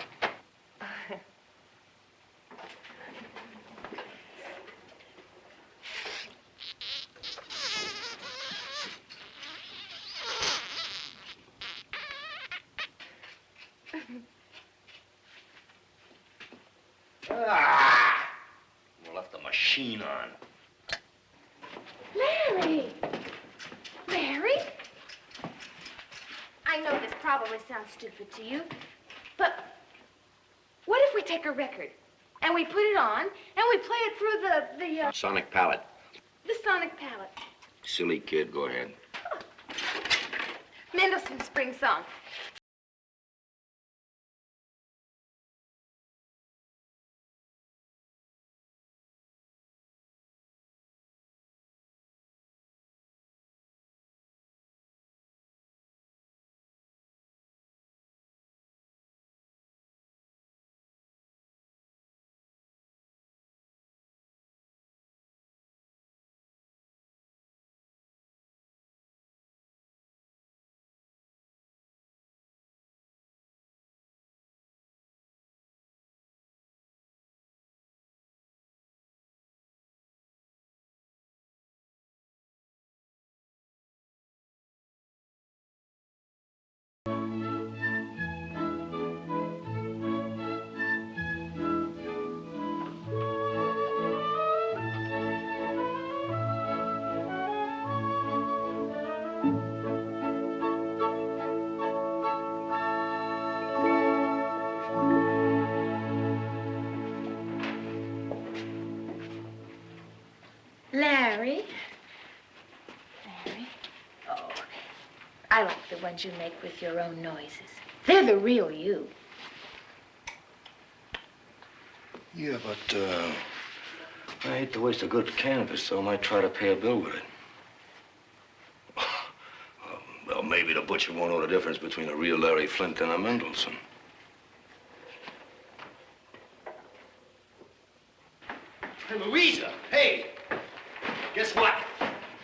We left the machine on. Larry! Larry? I know this probably sounds stupid to you, but what if we take a record and we put it on and we play it through the Sonic palette. The sonic palette. Silly kid, go ahead. Mendelssohn's Spring Song. Larry? Larry? Oh, I like the ones you make with your own noises. They're the real you. Yeah, but, I hate to waste a good canvas, so I might try to pay a bill with it. Well, maybe the butcher won't know the difference between a real Larry Flint and a Mendelssohn. Hey, Louisa, hey! Guess what?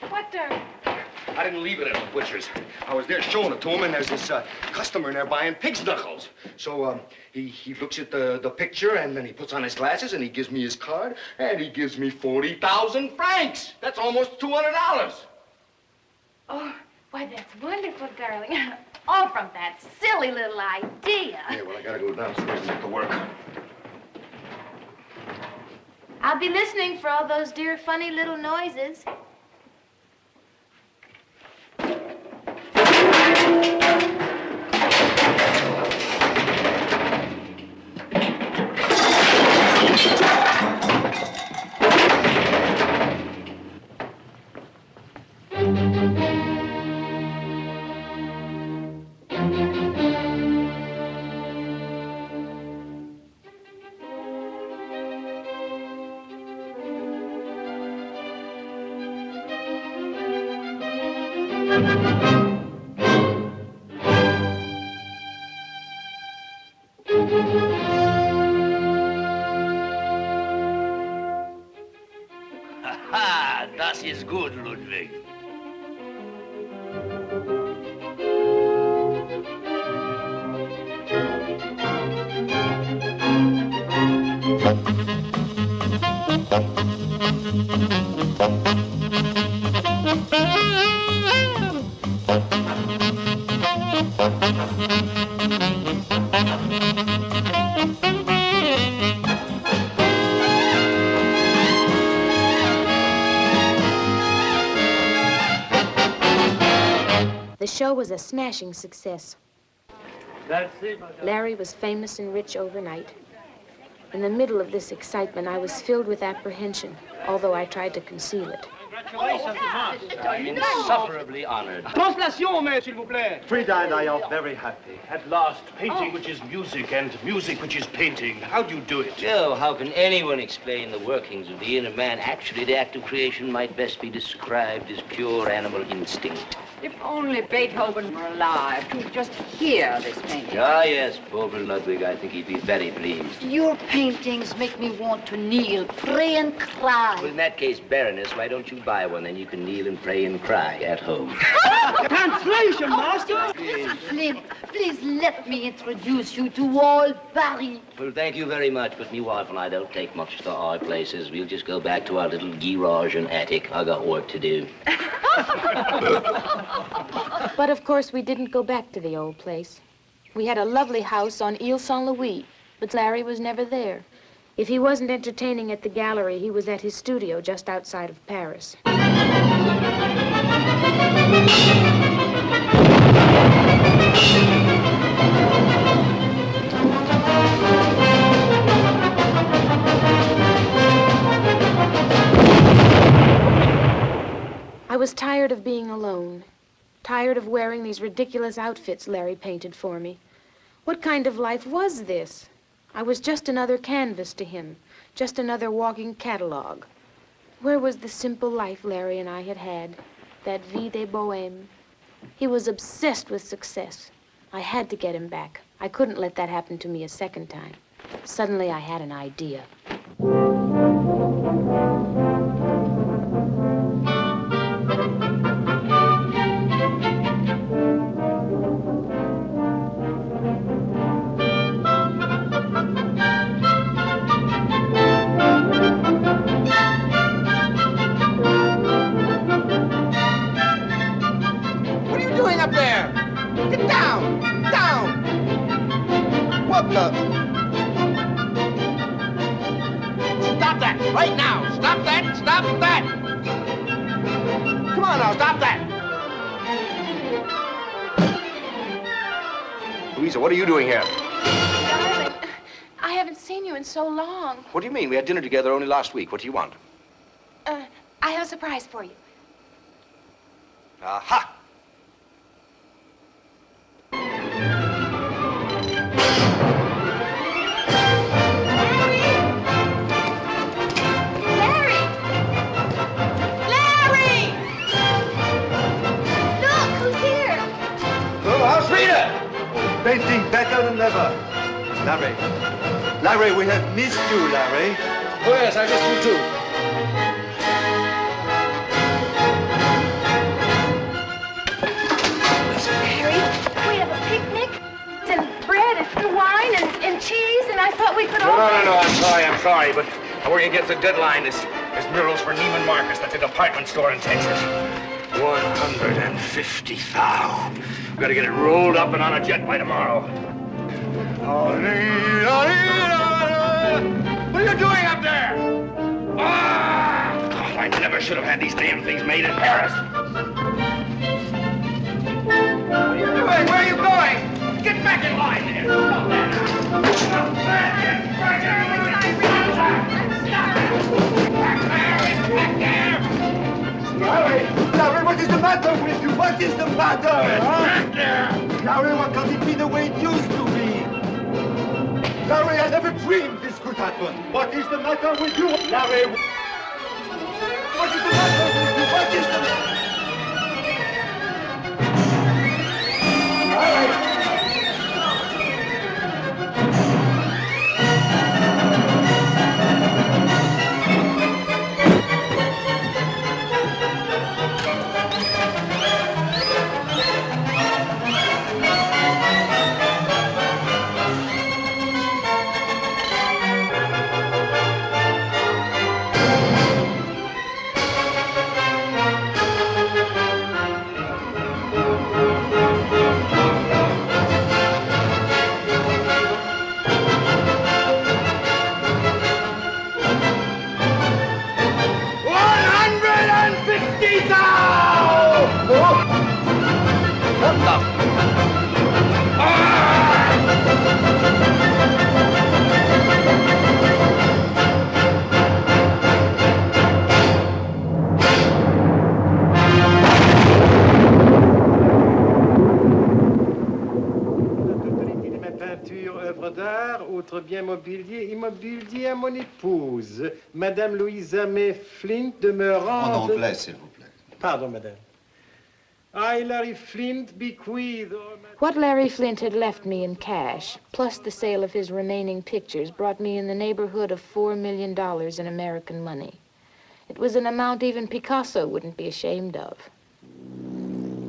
What, darling? I didn't leave it at the butcher's. I was there showing it to him, and there's this customer in there buying pig's knuckles. So he looks at the picture, and then he puts on his glasses, and he gives me his card, and he gives me 40,000 francs. That's almost $200. Oh, why, that's wonderful, darling. Oh, all from that silly little idea. Yeah, well, I gotta go downstairs and get to work. I'll be listening for all those dear funny little noises. Ha! Das ist gut, Ludwig. The show was a smashing success. Larry was famous and rich overnight. In the middle of this excitement, I was filled with apprehension, although I tried to conceal it. I'm insufferably honored. Translation, s'il vous plaît. Frida and I are very happy. At last, painting which is music and music which is painting. How do you do it? Joe, how can anyone explain the workings of the inner man? Actually, the act of creation might best be described as pure animal instinct. If only Beethoven were alive to just hear this painting. Ah, yes, poor Ludwig, I think he'd be very pleased. Your paintings make me want to kneel, pray, and cry. Well, in that case, Baroness, why don't you buy one? Then you can kneel and pray and cry at home. Translation, master. Please let me introduce you to all Paris. Well, thank you very much, but me wife and I don't take much to our places. We'll just go back to our little garage and attic. I got work to do. But of course, we didn't go back to the old place. We had a lovely house on Ile Saint-Louis, but Larry was never there. If he wasn't entertaining at the gallery, he was at his studio just outside of Paris. I was tired of being alone, tired of wearing these ridiculous outfits Larry painted for me. What kind of life was this? I was just another canvas to him, just another walking catalog. Where was the simple life Larry and I had had, that vie de bohème? He was obsessed with success. I had to get him back. I couldn't let that happen to me a second time. Suddenly, I had an idea. Stop that! Right now! Stop that! Stop that! Come on now, stop that! Louisa, what are you doing here? Darling, I haven't seen you in so long. What do you mean? We had dinner together only last week. What do you want? I have a surprise for you. Aha! Painting better than ever. Larry. Larry, we have missed you, Larry. Oh, yes, I missed you too. Harry, we have a picnic and bread and wine and cheese, and I thought we could all... No, I'm sorry, but I'm working against the deadline. This murals for Neiman Marcus. That's a department store in Texas. 100 150,000. We gotta get it rolled up and on a jet by tomorrow. What are you doing up there? Ah! God, I never should have had these damn things made in Paris. What are you doing? Where are you going? Get back in line there. Stop that. Stop that. Larry, what is the matter with you? What is the matter? Larry, what can it be the way it used to be? Larry, I never dreamed this could happen. What is the matter with you? Larry, what is the matter with you? What is the matter? Larry! 'Peinture, œuvre d'art, autre bien mobilier, immobilier à mon épouse, Madame Louisa May Flint, demeurant... En anglais, s'il vous plaît. Pardon, madame. I, Larry Flint, bequeath... What Larry Flint had left me in cash, plus the sale of his remaining pictures, brought me in the neighborhood of $4 million in American money. It was an amount even Picasso wouldn't be ashamed of.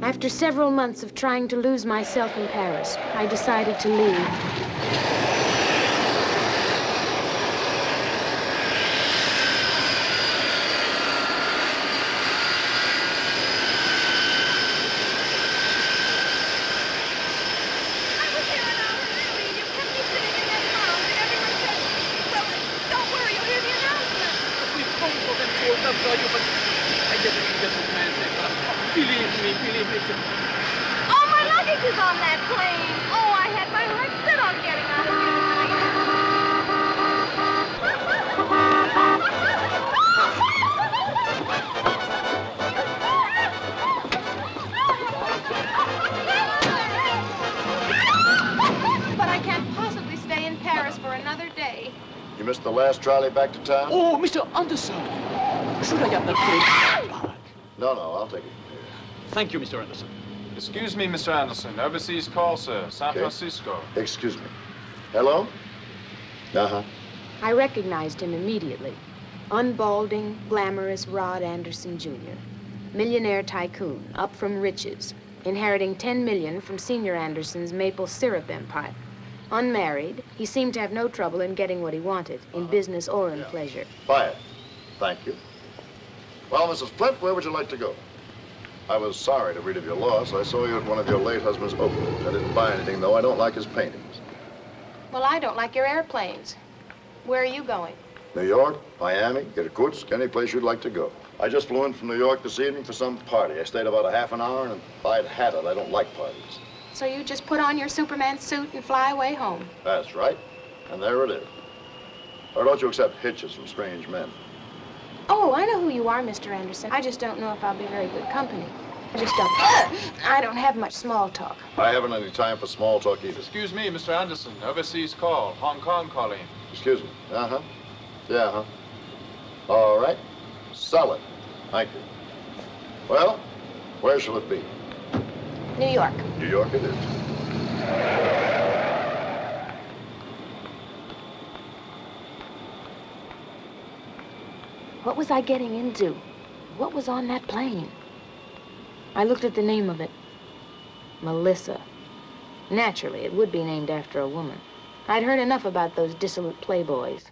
After several months of trying to lose myself in Paris, I decided to leave. Believe me. Oh, my luggage is on that plane. Oh, I had my heart set on getting out of here. But I can't possibly stay in Paris for another day. You missed the last trolley back to town? Oh, Mr. Anderson. Should I have that plane? No, I'll take it. Thank you, Mr. Anderson. Excuse me, Mr. Anderson. Overseas call, sir. San Francisco. Excuse me. Hello? Uh-huh. I recognized him immediately. Unbalding, glamorous Rod Anderson, Jr. Millionaire tycoon, up from riches, inheriting $10 million from Senior Anderson's maple syrup empire. Unmarried, he seemed to have no trouble in getting what he wanted, in business or in pleasure. Quiet. Thank you. Well, Mrs. Flint, where would you like to go? I was sorry to read of your loss. I saw you at one of your late husband's openings. I didn't buy anything, though. I don't like his paintings. Well, I don't like your airplanes. Where are you going? New York, Miami, Irkutsk, any place you'd like to go. I just flew in from New York this evening for some party. I stayed about a half an hour, and if I'd had it, I don't like parties. So you just put on your Superman suit and fly away home? That's right. And there it is. Or don't you accept hitches from strange men? Oh, I know who you are, Mr. Anderson. I just don't know if I'll be very good company. I don't have much small talk. I haven't any time for small talk either. Excuse me, Mr. Anderson. Overseas call. Hong Kong calling. Excuse me. Uh-huh. Yeah, huh? All right. Sell it. Thank you. Well, where shall it be? New York. New York it is. What was I getting into? What was on that plane? I looked at the name of it. Melissa. Naturally, it would be named after a woman. I'd heard enough about those dissolute playboys.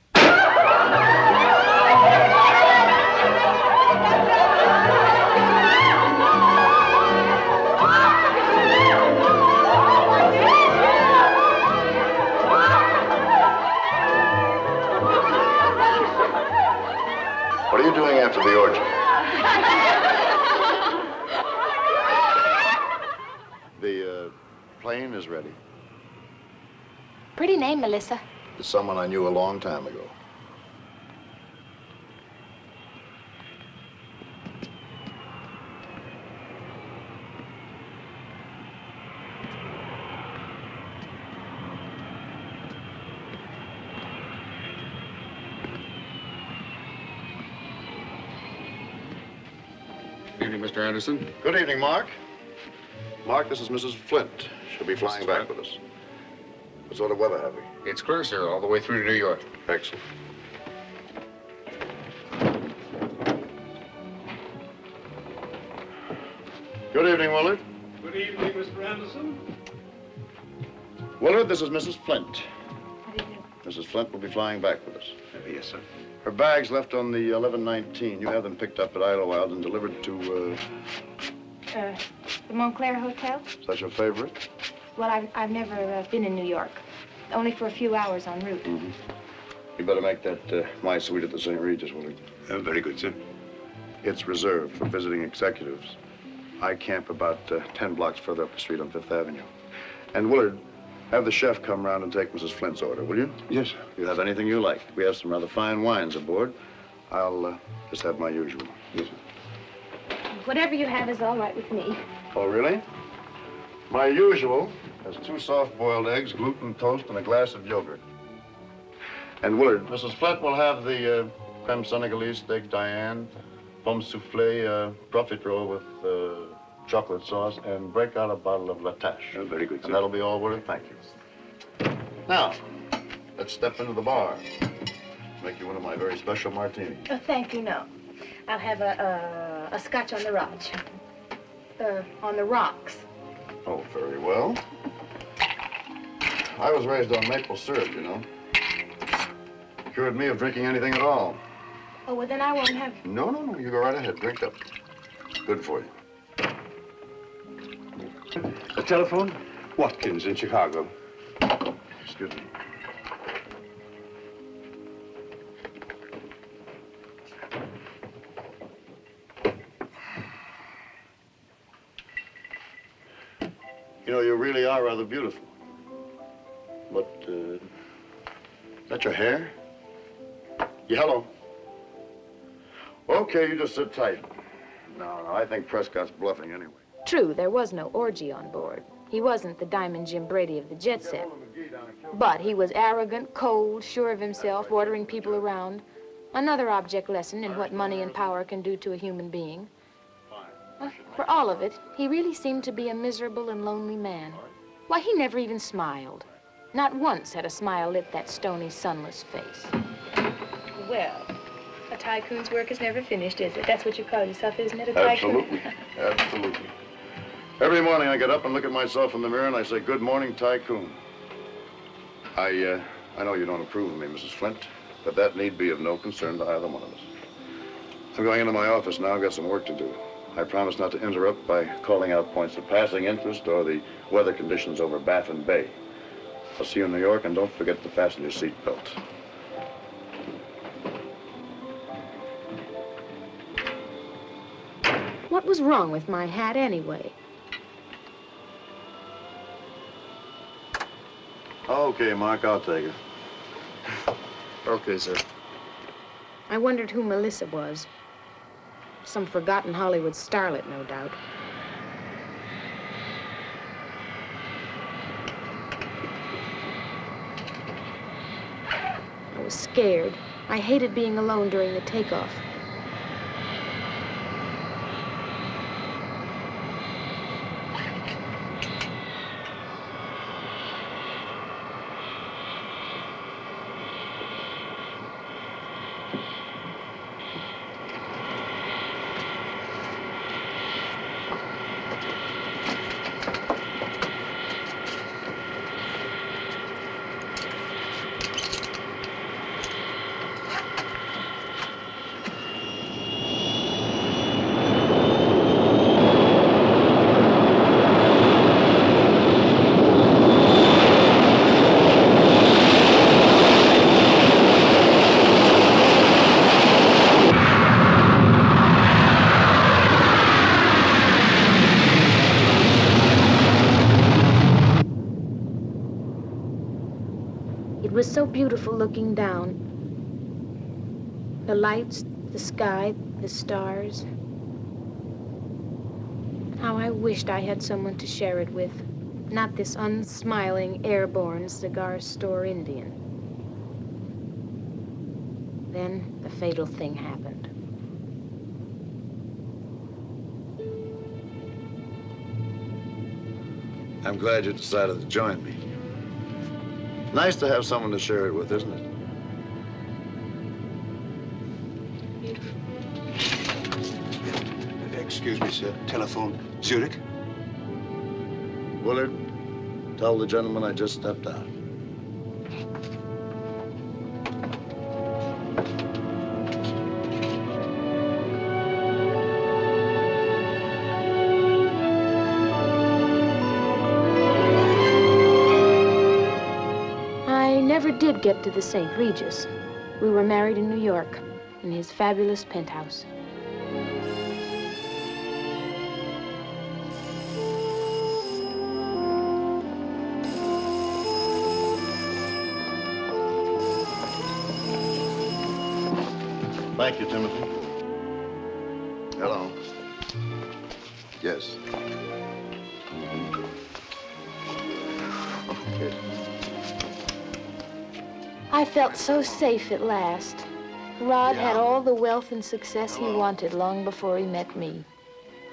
plane is ready. Pretty name, Melissa. It's someone I knew a long time ago. Good evening, Mr. Anderson. Good evening, Mark. Mark, this is Mrs. Flint. She'll be flying back with us. What sort of weather have we? It's clear, sir, all the way through to New York. Excellent. Good evening, Willard. Good evening, Mr. Anderson. Willard, this is Mrs. Flint. Mrs. Flint will be flying back with us. Yes, sir. Her bags left on the 1119. You have them picked up at Idlewild and delivered to, The Montclair Hotel? is that your favorite? Well, I've never been in New York. Only for a few hours en route. Mm-hmm. You better make that my suite at the St. Regis, Willard. Very good, sir. It's reserved for visiting executives. I camp about 10 blocks further up the street on Fifth Avenue. And Willard, have the chef come round and take Mrs. Flint's order, will you? Yes, sir. You have anything you like. We have some rather fine wines aboard. I'll just have my usual. Yes, sir. Whatever you have is all right with me. Oh, really? My usual has 2 soft-boiled eggs, gluten toast, and a glass of yogurt. And Willard, Mrs. Flint will have the creme senegalese steak Diane, pomme soufflé, profiterole with chocolate sauce, and break out a bottle of Latache. Oh, very good, sir. And that'll be all, Willard. Thank you. Now, let's step into the bar. Make you one of my very special martinis. Oh, thank you, no. I'll have a scotch on the rocks. On the rocks. Oh, very well. I was raised on maple syrup, you know. Cured me of drinking anything at all. Oh, well, then I won't have... No, you go right ahead. Drink up. Good for you. A telephone? Watkins in Chicago. Excuse me. You know, you really are rather beautiful. But, is that your hair? Yellow. Okay, you just sit tight. No, I think Prescott's bluffing anyway. True, there was no orgy on board. He wasn't the Diamond Jim Brady of the jet set. But he was arrogant, cold, sure of himself, ordering people around. Another object lesson in what money and power can do to a human being. For all of it, he really seemed to be a miserable and lonely man. Why, he never even smiled. Not once had a smile lit that stony, sunless face. Well, a tycoon's work is never finished, is it? That's what you call yourself, isn't it, a tycoon? Absolutely. Absolutely. Every morning I get up and look at myself in the mirror and I say, good morning, tycoon. I know you don't approve of me, Mrs. Flint, but that need be of no concern to either one of us. I'm going into my office now. I've got some work to do. I promise not to interrupt by calling out points of passing interest or the weather conditions over Baffin Bay. I'll see you in New York, and don't forget to fasten your seatbelt. What was wrong with my hat anyway? Okay, Mark, I'll take it. Okay, sir. I wondered who Melissa was. Some forgotten Hollywood starlet, no doubt. I was scared. I hated being alone during the takeoff. was so beautiful looking down. The lights, the sky, the stars. How I wished I had someone to share it with. Not this unsmiling, airborne cigar store Indian. Then the fatal thing happened. I'm glad you decided to join me. Nice to have someone to share it with, isn't it? Excuse me, sir. Telephone. Zurich? Willard, tell the gentleman I just stepped out. I never did get to the St. Regis. We were married in New York, in his fabulous penthouse. Thank you, Timothy. Hello. Yes. Okay. I felt so safe at last. Rod had all the wealth and success he wanted long before he met me.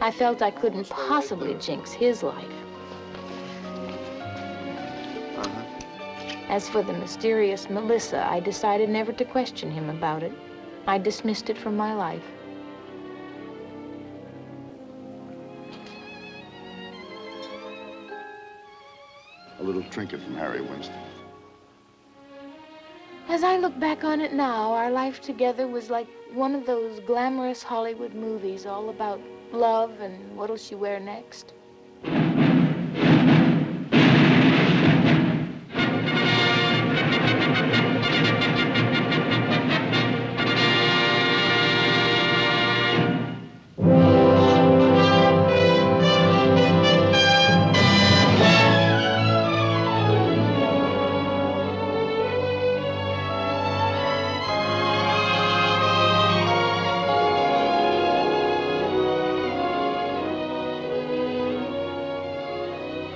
I felt I couldn't possibly jinx his life. As for the mysterious Melissa, I decided never to question him about it. I dismissed it from my life. A little trinket from Harry Winston. As I look back on it now, our life together was like one of those glamorous Hollywood movies, all about love and what'll she wear next.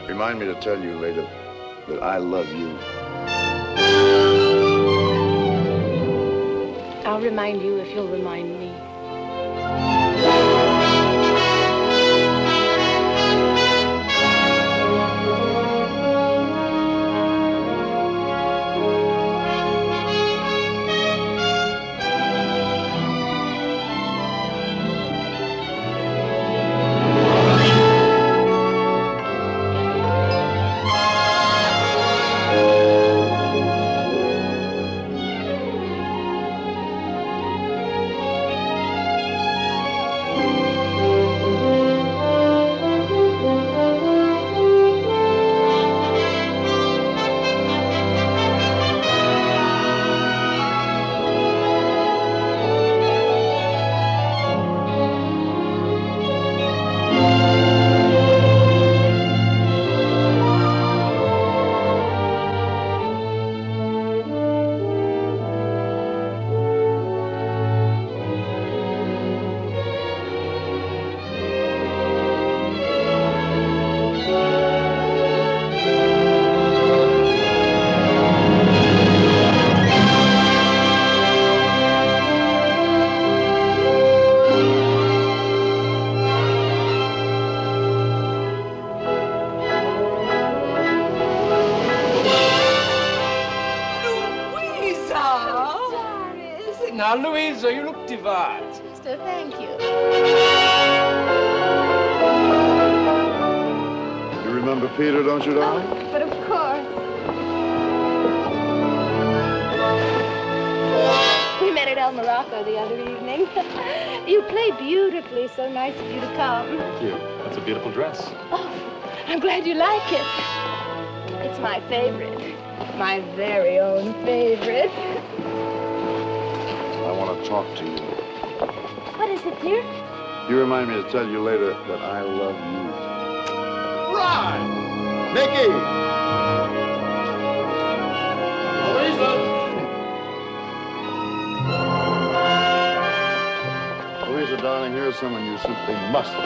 Remind me to tell you later that I love you. I'll remind you if you'll remind me. Now, Louisa, you look divine. Sister, thank you. You remember Peter, don't you, darling? Oh, but of course. We met at El Morocco the other evening. You play beautifully. So nice of you to come. Thank you. That's a beautiful dress. Oh, I'm glad you like it. It's my favorite. My very own favorite. I want to talk to you. What is it, dear? You remind me to tell you later that I love you. Right! Mickey! Louisa! darling, here's someone you simply must meet.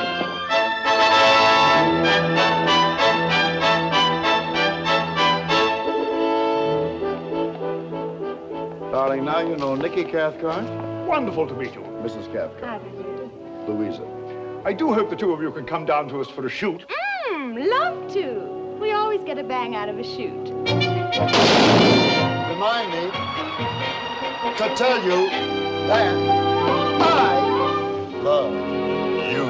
Darling, now you know Nicky Cathcart. Wonderful to meet you. Mrs. Cathcart. Louisa. I do hope the two of you can come down to us for a shoot. Love to. We always get a bang out of a shoot. Remind me to tell you that I love you.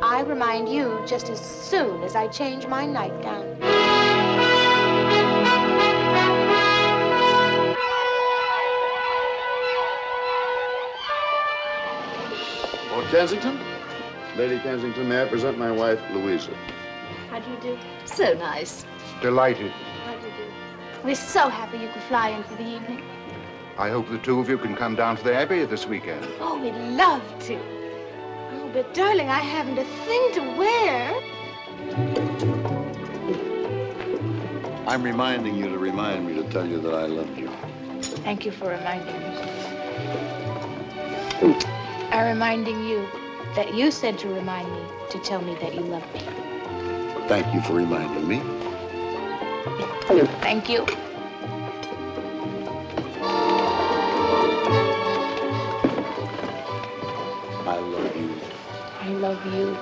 I remind you just as soon as I change my nightgown. Lord Kensington? Lady Kensington, may I present my wife, Louisa? How do you do? So nice. Delighted. How do you do? We're so happy you could fly in for the evening. I hope the two of you can come down to the Abbey this weekend. Oh, we'd love to. Oh, but darling, I haven't a thing to wear. I'm reminding you to remind me to tell you that I love you. Thank you for reminding me. I'm reminding you that you said to remind me to tell me that you love me. Thank you for reminding me. Thank you. I love you. I love you.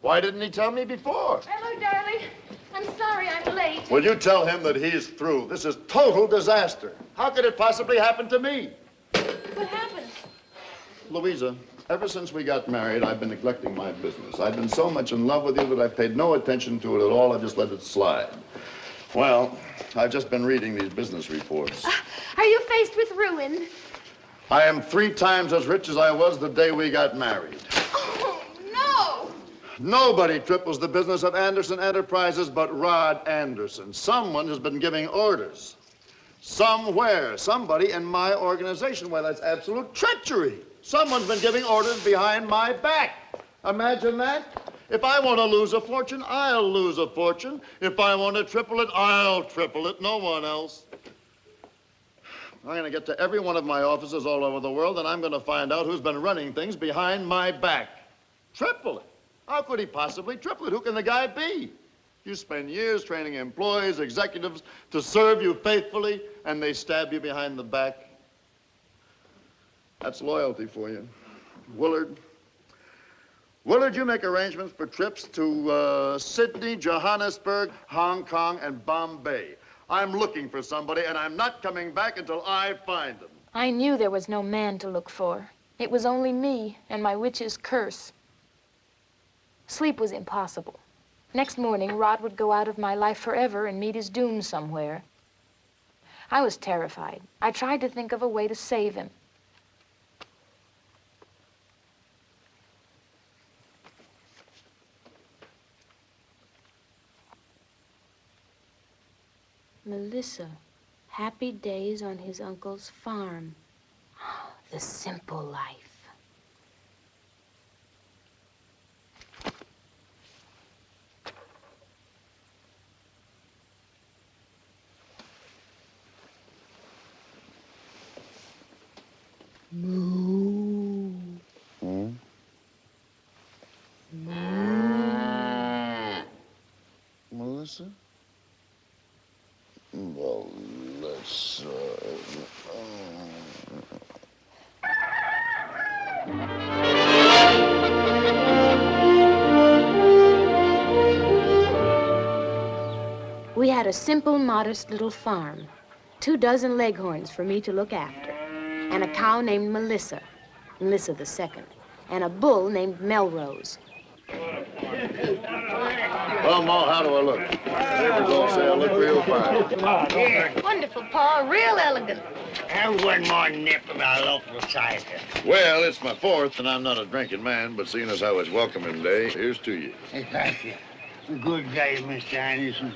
Why didn't he tell me before? Hello, darling. I'm sorry I'm late. Will you tell him that he's through? This is total disaster. How could it possibly happen to me? What happened? Louisa, ever since we got married, I've been neglecting my business. I've been so much in love with you that I've paid no attention to it at all. I've just let it slide. Well, I've just been reading these business reports. Are you faced with ruin? I am 3 times as rich as I was the day we got married. Oh, no! Nobody triples the business of Anderson Enterprises but Rod Anderson. Someone has been giving orders. Somewhere, somebody in my organization. Well, that's absolute treachery. Someone's been giving orders behind my back. Imagine that. If I want to lose a fortune, I'll lose a fortune. If I want to triple it, I'll triple it. No one else. I'm going to get to every one of my offices all over the world, and I'm going to find out who's been running things behind my back. Triple it. How could he possibly triple it? Who can the guy be? You spend years training employees, executives to serve you faithfully, and they stab you behind the back. That's loyalty for you. Willard, you make arrangements for trips to Sydney, Johannesburg, Hong Kong, and Bombay. I'm looking for somebody, and I'm not coming back until I find them. I knew there was no man to look for. It was only me and my witch's curse. Sleep was impossible. Next morning, Rod would go out of my life forever and meet his doom somewhere. I was terrified. I tried to think of a way to save him. Melissa, happy days on his uncle's farm. The simple life. Moo. Hmm? Melissa? Melissa. We had a simple, modest little farm, 24 leghorns for me to look after, and a cow named Melissa II, and a bull named Melrose. Well, Ma, how do I look? Neighbors all say I look real fine. Wonderful, Pa. Real elegant. And one more nip of our local cider. Well, it's my 4th, and I'm not a drinking man, but seeing as how it's welcoming day, here's to you. Hey, thank you. Good day, Mr. Anderson.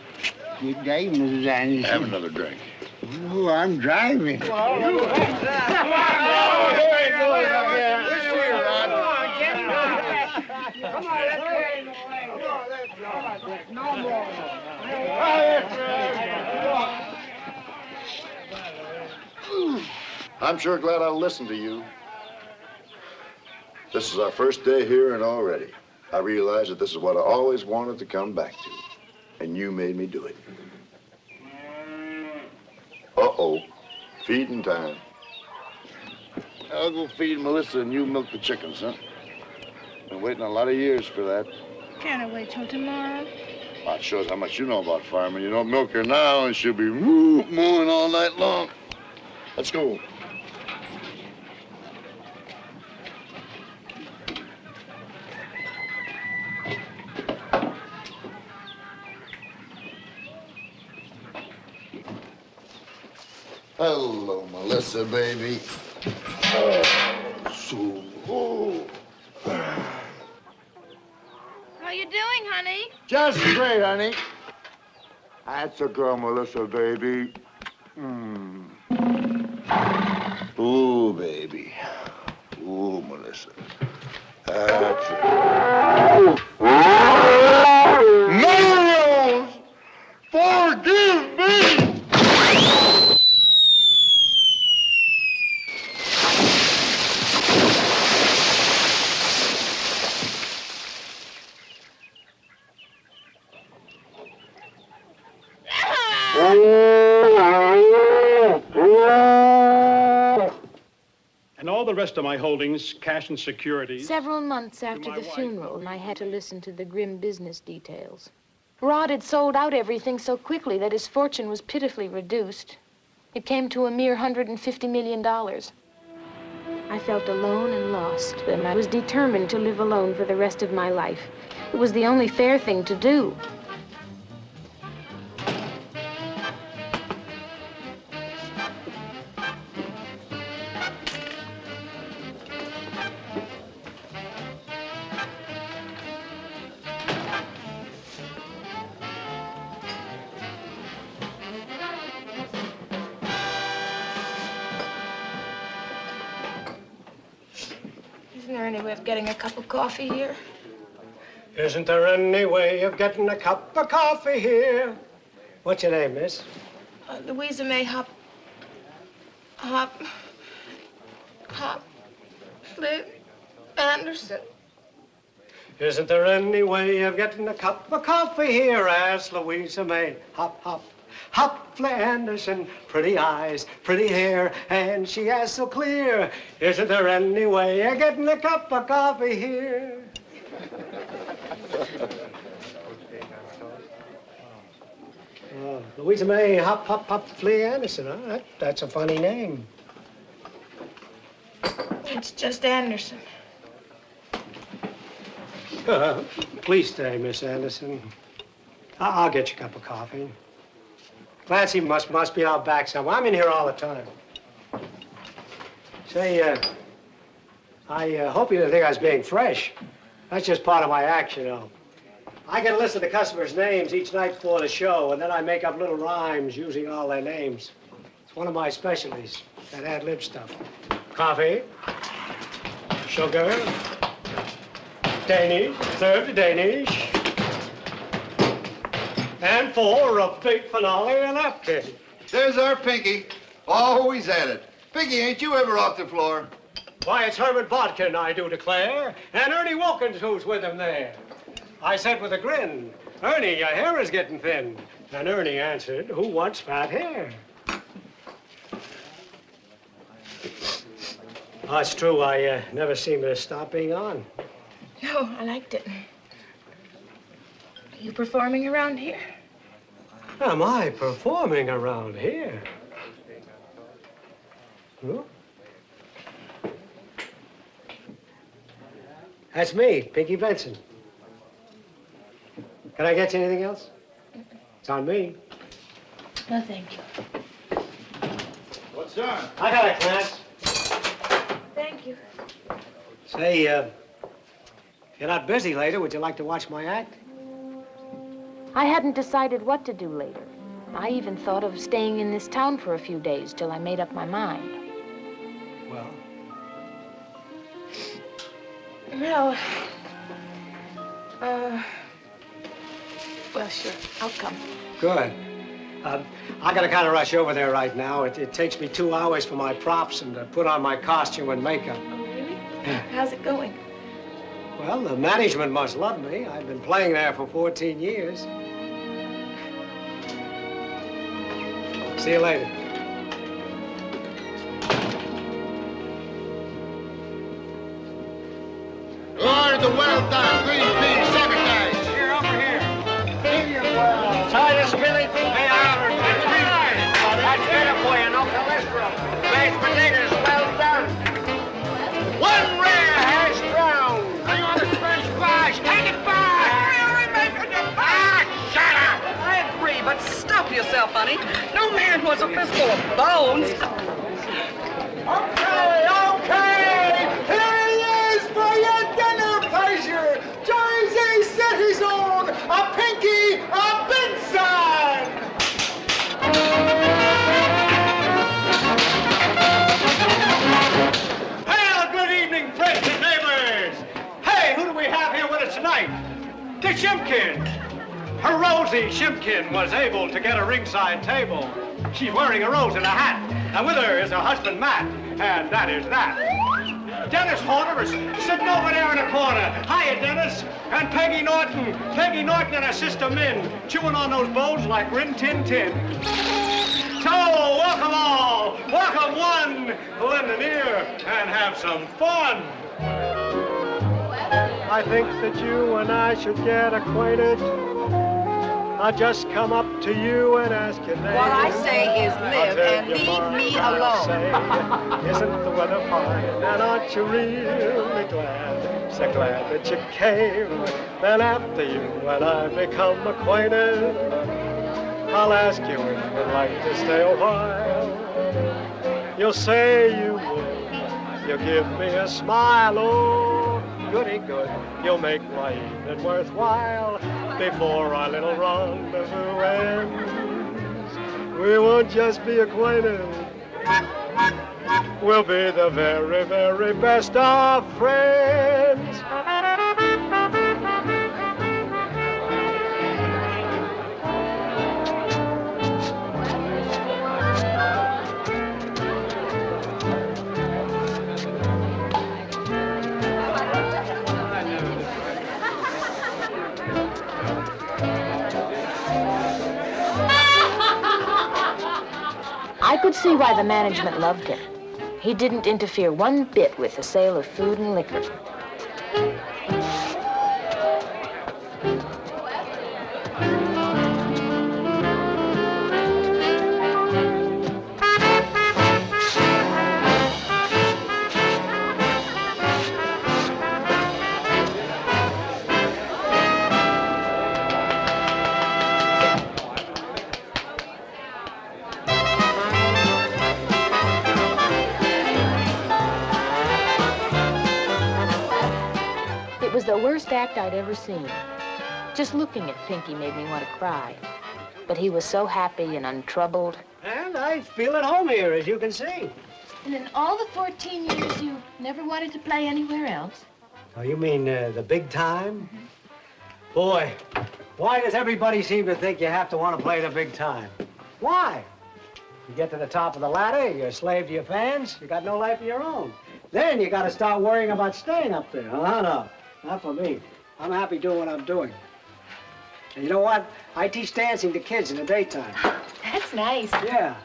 Good day, Mrs. Anderson. Have another drink. Oh, I'm driving. Come I'm sure glad I listened to you. This is our first day here, and already I realize that this is what I always wanted to come back to, and you made me do it. Uh-oh, feeding time. I'll go feed Melissa and you milk the chickens, huh? Been waiting a lot of years for that. Can't I wait till tomorrow? Well, it shows how much you know about farming. You don't milk her now, and she'll be mooing all night long. Let's go. Hello, Melissa, baby. How you doing, honey? Just great, honey. That's a girl, Melissa, baby. Ooh, baby. Ooh, Melissa. That's it. Melrose! Forgive me! And all the rest of my holdings, cash and securities. Several months after the funeral, I had to listen to the grim business details. Rod had sold out everything so quickly that his fortune was pitifully reduced. It came to a mere $150 million. I felt alone and lost, and I was determined to live alone for the rest of my life. It was the only fair thing to do. Isn't there any way of getting a cup of coffee here? Isn't there any way of getting a cup of coffee here? What's your name, miss? Louisa May Flip Anderson. Isn't there any way of getting a cup of coffee here? Asked Louisa May. Hop, Anderson, pretty eyes, pretty hair, and she asked so clear, isn't there any way of getting a cup of coffee here? Louisa May Hop, Flea Anderson, huh? That's a funny name. It's just Anderson. Please stay, Miss Anderson. I'll get you a cup of coffee. Clancy must be out back somewhere. I'm in here all the time. Say, I hope you didn't think I was being fresh. That's just part of my act, you know. I get a list of the customers' names each night before the show, and then I make up little rhymes using all their names. It's one of my specialties, that ad-lib stuff. Coffee, sugar, Danish, served Danish, and for a big finale and napkin. There's our Pinky, always at it. Pinky, ain't you ever off the floor? Why, it's Herman Bodkin, I do declare, and Ernie Wilkins who's with him there. I said with a grin, Ernie, your hair is getting thin. And Ernie answered, who wants fat hair? Oh, it's true, I never seem to stop being on. No, I liked it. Are you performing around here? Am I performing around here? Who? That's me, Pinky Benson. Can I get you anything else? It's on me. No, thank you. What's that? I got it, Clarence. Thank you. Say, if you're not busy later, would you like to watch my act? I hadn't decided what to do later. I even thought of staying in this town for a few days till I made up my mind. Well? Well, well, sure, I'll come. Good. I gotta kind of rush over there right now. It takes me 2 hours for my props and to put on my costume and makeup. Oh, really? How's it going? Well, the management must love me. I've been playing there for 14 years. See you later. Order the well-done green bean sabotage. Here, over here. Medium well. Titus Billy, may I order that's better for you, no cholesterol. Mashed potatoes, well done. One rare hash brown. Hang on the French fries. Take it back. Really making it back. Shut up. I agree, but stop yourself, honey. No man was a fistful of bones. Okay. Here he is for your dinner pleasure. Jersey City's own, a Pinky, a Benson. Well, good evening, friends and neighbors. Hey, who do we have here with us tonight? The Shimkin. Her Rosie Shimkin was able to get a ringside table. She's wearing a rose in a hat, and with her is her husband, Matt, and that is that. Dennis Horner is sitting over there in the corner. Hiya, Dennis. And Peggy Norton. Peggy Norton and her sister Min, chewing on those bowls like Rin Tin Tin. So, welcome all. Welcome one. Lend an ear and have some fun. I think that you and I should get acquainted. I'll just come up to you and ask your name. What I say is live and leave me alone. Isn't the weather fine? And aren't you really glad? So glad that you came. Then after you and I become acquainted, I'll ask you if you'd like to stay a while. You'll say you will. You'll give me a smile. Oh, goody good. You'll make my evening worthwhile. Before our little rendezvous ends, we won't just be acquainted. We'll be the very, very best of friends. I could see why the management loved him. He didn't interfere one bit with the sale of food and liquor. It was the worst act I'd ever seen. Just looking at Pinky made me want to cry. But he was so happy and untroubled. And I feel at home here, as you can see. And in all the 14 years, you never wanted to play anywhere else? Oh, you mean the big time? Mm-hmm. Boy, why does everybody seem to think you have to want to play the big time? Why? You get to the top of the ladder, you're a slave to your fans, you got no life of your own. Then you got to start worrying about staying up there. No, not for me. I'm happy doing what I'm doing. And you know what? I teach dancing to kids in the daytime. That's nice. Yeah.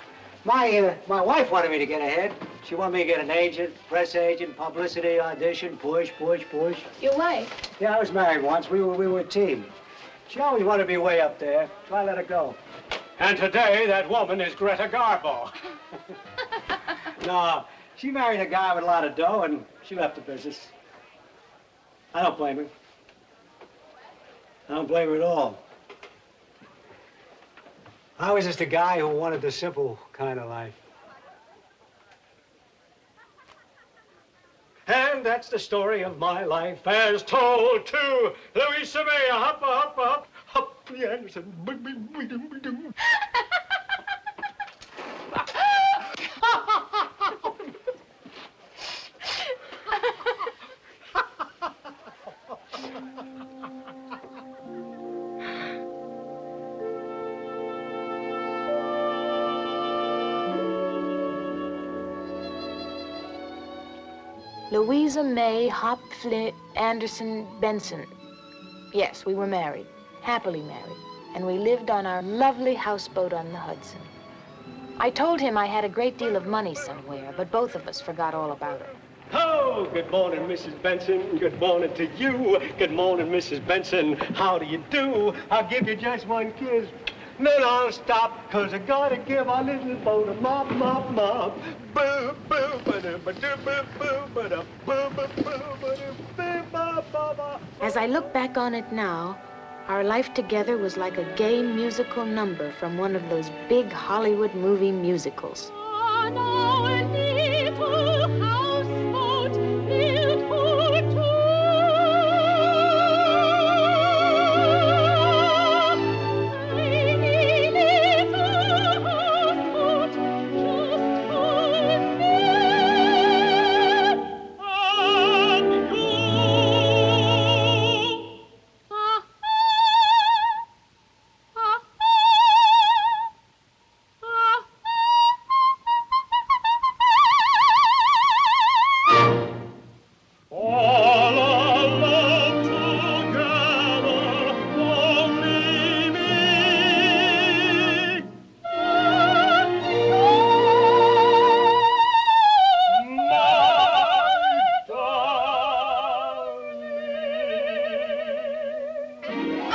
My wife wanted me to get ahead. She wanted me to get an agent, press agent, publicity, audition, push. Your wife? Yeah, I was married once. We were a team. She always wanted to be way up there, so I let her go. And today, that woman is Greta Garbo. No, she married a guy with a lot of dough, and she left the business. I don't blame her. I don't blame her at all. I was just a guy who wanted the simple kind of life. And that's the story of my life as told to Louisa May. Hop, hop, hop, hop, the Anderson. Louisa May Hopfli Anderson Benson. Yes, we were married, happily married, and we lived on our lovely houseboat on the Hudson. I told him I had a great deal of money somewhere, but both of us forgot all about it. Oh, good morning, Mrs. Benson. Good morning to you. Good morning, Mrs. Benson. How do you do? I'll give you just one kiss. Then I'll stop, 'cause I gotta give our little boat a mop, mop, mop. Boo, boo, ba-da, ba-da, boo, boo, ba-da, boo, boo, boo, ba-da, boo, ba, ba, ba. As I look back on it now, our life together was like a gay musical number from one of those big Hollywood movie musicals. On our little houseboat built for two. Tiny little houseboat just for me and you.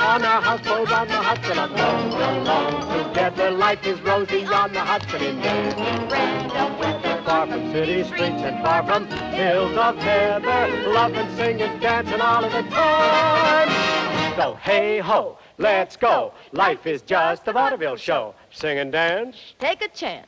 On a houseboat on the Hudson, along, together life is rosy on the Hudson in the weather. Far from city streets and far from hills of heather, loving, singing, dancing all of the time. So hey ho, let's go. Life is just a vaudeville show. Sing and dance. Take a chance.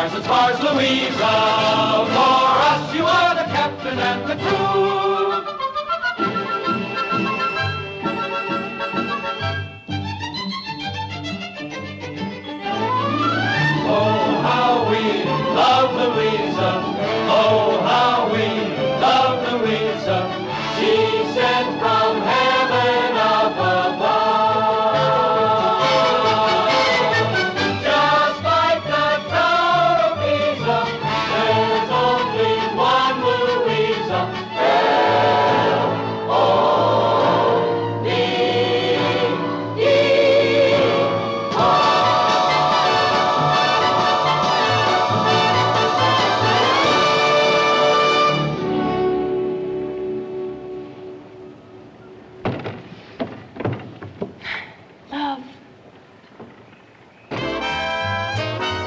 Stars as far as Louisa. For us, you are the captain and the crew. Oh, how we love Louisa. Oh, how we love Louisa. She sent from heaven up above. Just like the Tower of Pisa, there's only one Louisa.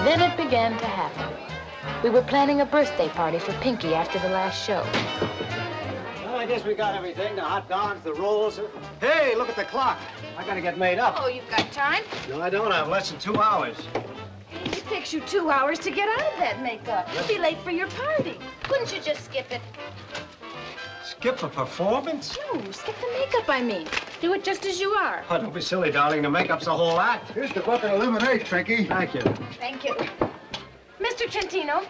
Then it began to happen. We were planning a birthday party for Pinky after the last show. Well, I guess we got everything. The hot dogs, the rolls. Hey, look at the clock. I gotta get made up. Oh, you've got time? No, I don't. I have less than 2 hours. It takes you 2 hours to get out of that makeup. You'll be late for your party. Couldn't you just skip it? Skip a performance? No, skip the makeup, I mean. Do it just as you are. Oh, don't be silly, darling. The makeup's the whole act. Here's the bucket of lemonade, Pinky. Thank you. Thank you. Mr. Trentino,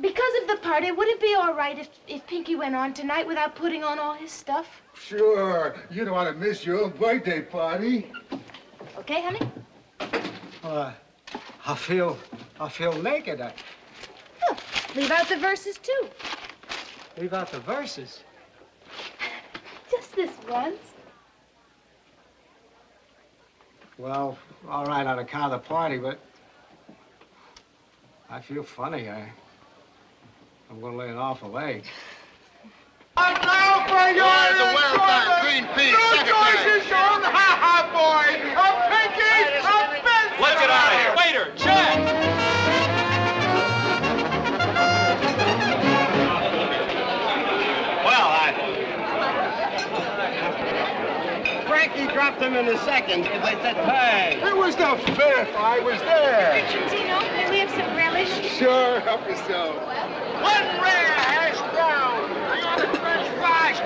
because of the party, would it be all right if Pinky went on tonight without putting on all his stuff? Sure. You don't want to miss your own birthday party. Okay, honey? I feel naked. Oh, leave out the verses, too. Leave out the verses. Just this once. Well, all right, on account of the party, but I feel funny. I'm gonna lay an awful egg. And now for your the well-timed green peas secretary. shown, ha-ha, boy! A Pinky, a Benson! Let's get out of here. Waiter, check! Frankie dropped them in the second. They said, hey. It was the fifth. I was there. Trentino, may we have some relish? Sure, help yourself. One rare hash brown! You want the French fries?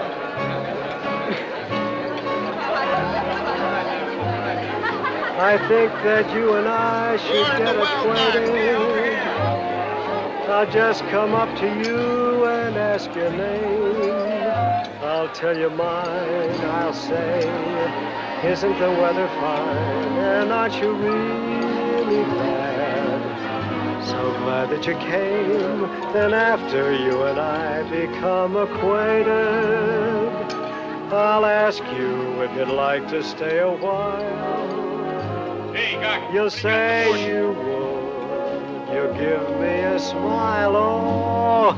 I think that you and I should get acquainted. I'll just come up to you and ask your name. I'll tell you mine, I'll say, isn't the weather fine? And aren't you really glad? So glad that you came. Then after you and I become acquainted, I'll ask you if you'd like to stay a while. Hey, Doc. You'll say you would. You'll give me a smile. Oh,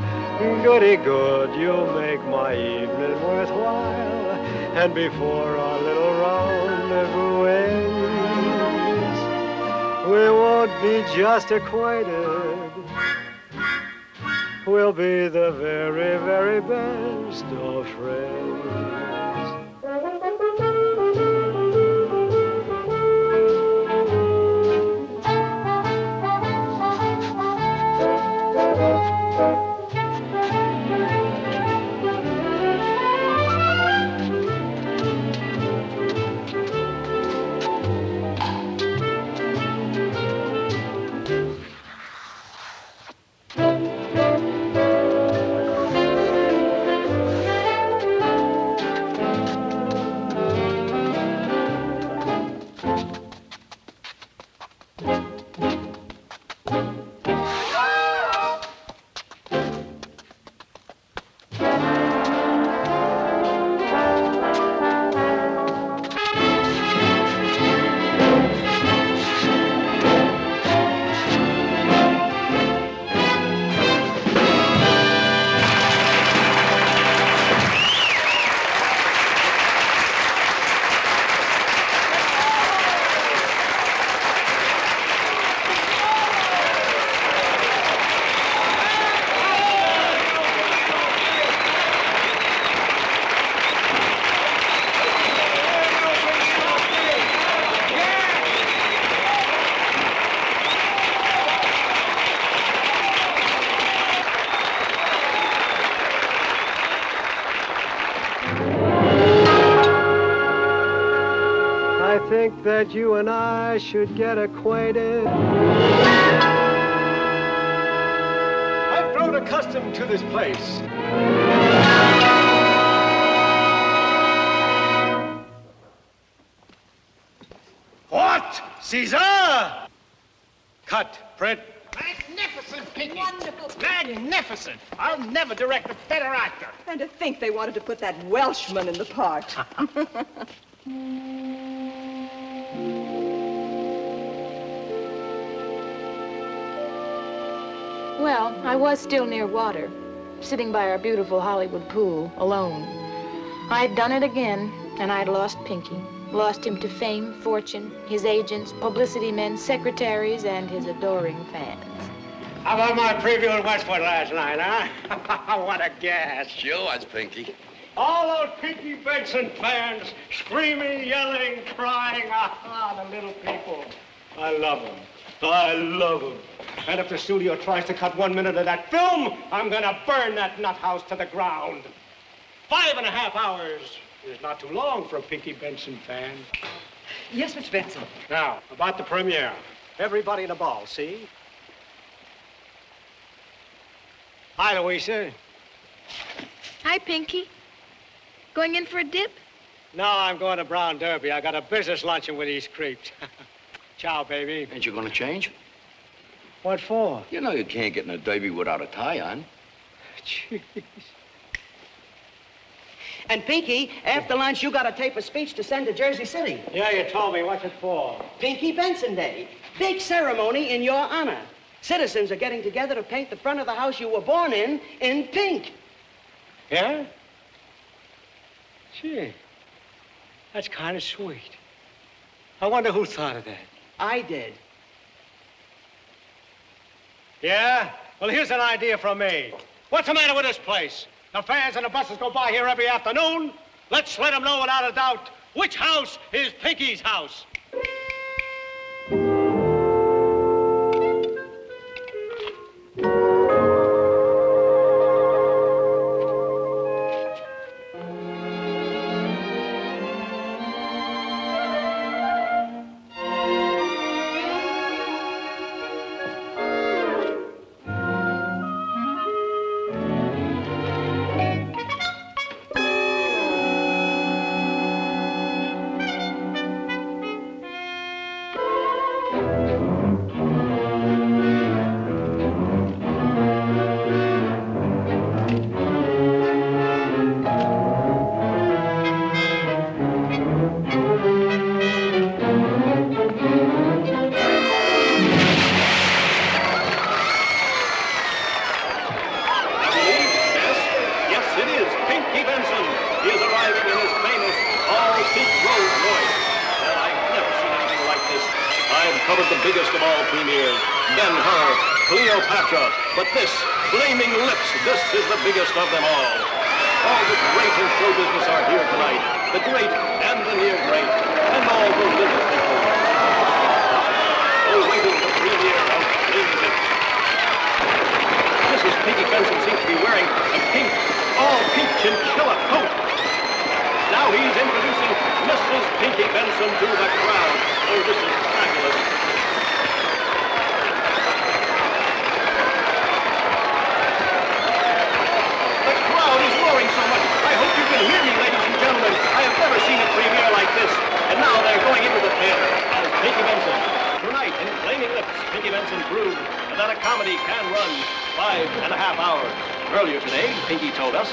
goody good, you'll make my evening worthwhile. And before our little rendezvous ends, we won't be just acquainted. We'll be the very, very best of friends. think that you and I should get acquainted. I've grown accustomed to this place. What? Caesar! Cut, Brett. Magnificent, Pinky. Wonderful. Magnificent. I'll never direct a better actor. And to think they wanted to put that Welshman in the part. Well, I was still near water, sitting by our beautiful Hollywood pool, alone. I'd done it again, and I'd lost Pinky. Lost him to fame, fortune, his agents, publicity men, secretaries, and his adoring fans. How about my preview in Westwood last night, huh? What a gas. Sure was, Pinky. All those Pinky Benson fans screaming, yelling, crying. Ah, the little people. I love them. I love them. And if the studio tries to cut 1 minute of that film, I'm gonna burn that nut house to the ground. 5.5 hours is not too long for a Pinky Benson fan. Yes, Mr. Benson. Now, about the premiere. Everybody in the ball, see? Hi, Louisa. Hi, Pinky. Going in for a dip? No, I'm going to Brown Derby. I got a business luncheon with these creeps. Ciao, baby. Ain't you gonna change? What for? You know you can't get in a derby without a tie on. Jeez. And Pinky, after lunch, you got to tape a speech to send to Jersey City. Yeah, you told me. What's it for? Pinky Benson Day. Big ceremony in your honor. Citizens are getting together to paint the front of the house you were born in pink. Yeah? Gee, that's kind of sweet. I wonder who thought of that. I did. Yeah? Well, here's an idea from me. What's the matter with this place? The fans and the buses go by here every afternoon. Let's let them know without a doubt which house is Pinky's house.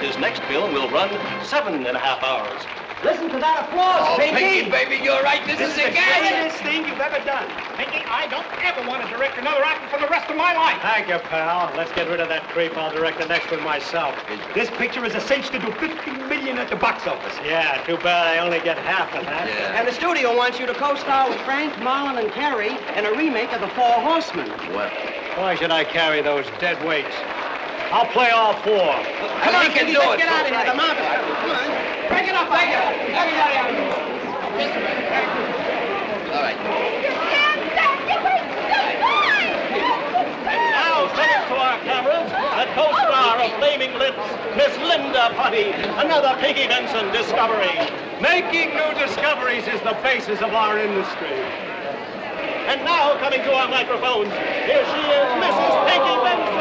His next film will run 7.5 hours. Listen to that applause, Pinky. Pinky, baby, you're right. This is the greatest thing you've ever done. Pinky, I don't ever want to direct another actor for the rest of my life. Thank you, pal. Let's get rid of that creep. I'll direct the next one myself. This picture is a cinch to do $50 million at the box office. Yeah, too bad I only get half of that. Yeah. And the studio wants you to co-star with Frank, Marlon, and Carrie in a remake of The Four Horsemen. What? Why should I carry those dead weights? I'll play all four. Come on, Pinky, let's get out of here. The mountain. Come on. Break it up, break it up. Everybody out. All right. And now, send it to our cameras, a co-star of Flaming triplets, Miss Linda Putty, another Pinky Benson discovery. Making new discoveries is the basis of our industry. And now, coming to our microphones, here she is, Mrs. Pinky Benson.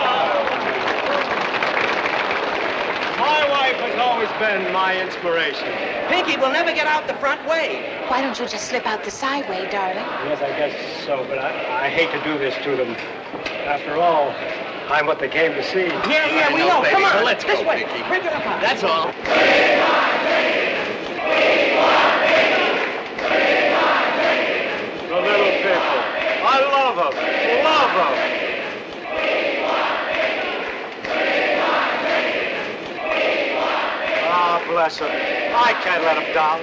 My wife has always been my inspiration. Pinky will never get out the front way. Why don't you just slip out the side way, darling? Yes, I guess so, but I hate to do this to them. After all, I'm what they came to see. Yeah, we know. Come on, let's this go, way. Pinky. Bring it up. That's all. The little people. I love them. Love them. Ah, bless them. I can't let them down.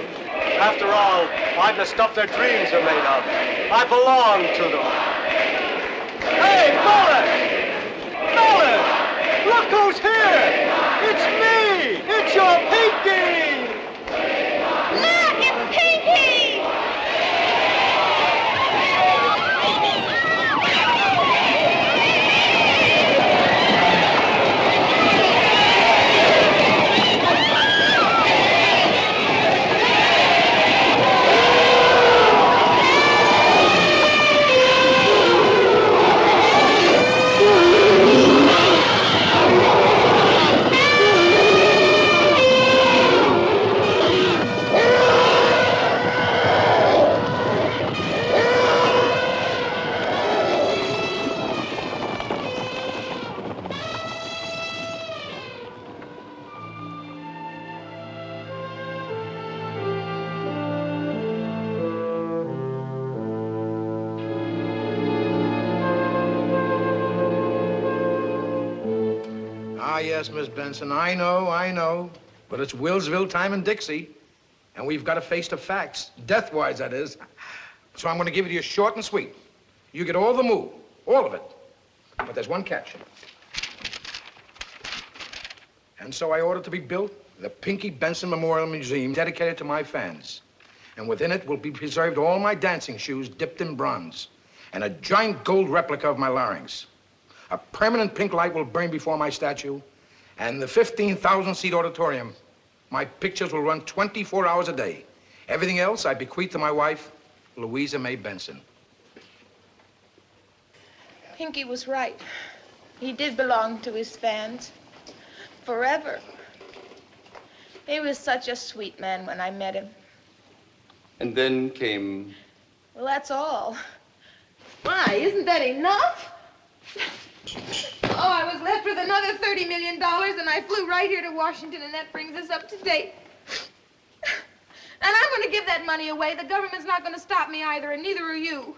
After all, I'm the stuff their dreams are made of. I belong to them. Hey, fellas! Fellas! Look who's here! It's me! It's your Pinky! Look, it's Pinky! Yes, Miss Benson, I know. But it's Willsville time in Dixie. And we've got to face the facts, death-wise, that is. So I'm going to give it to you short and sweet. You get all the moo, all of it. But there's one catch. And so I ordered to be built the Pinky Benson Memorial Museum dedicated to my fans. And within it will be preserved all my dancing shoes dipped in bronze and a giant gold replica of my larynx. A permanent pink light will burn before my statue, and the 15,000-seat auditorium, my pictures will run 24 hours a day. Everything else I bequeath to my wife, Louisa May Benson. Pinky was right. He did belong to his fans. Forever. He was such a sweet man when I met him. And then came... Well, that's all. Why, isn't that enough? Oh, I was left with another $30 million, and I flew right here to Washington, and that brings us up to date. And I'm going to give that money away. The government's not going to stop me either, and neither are you.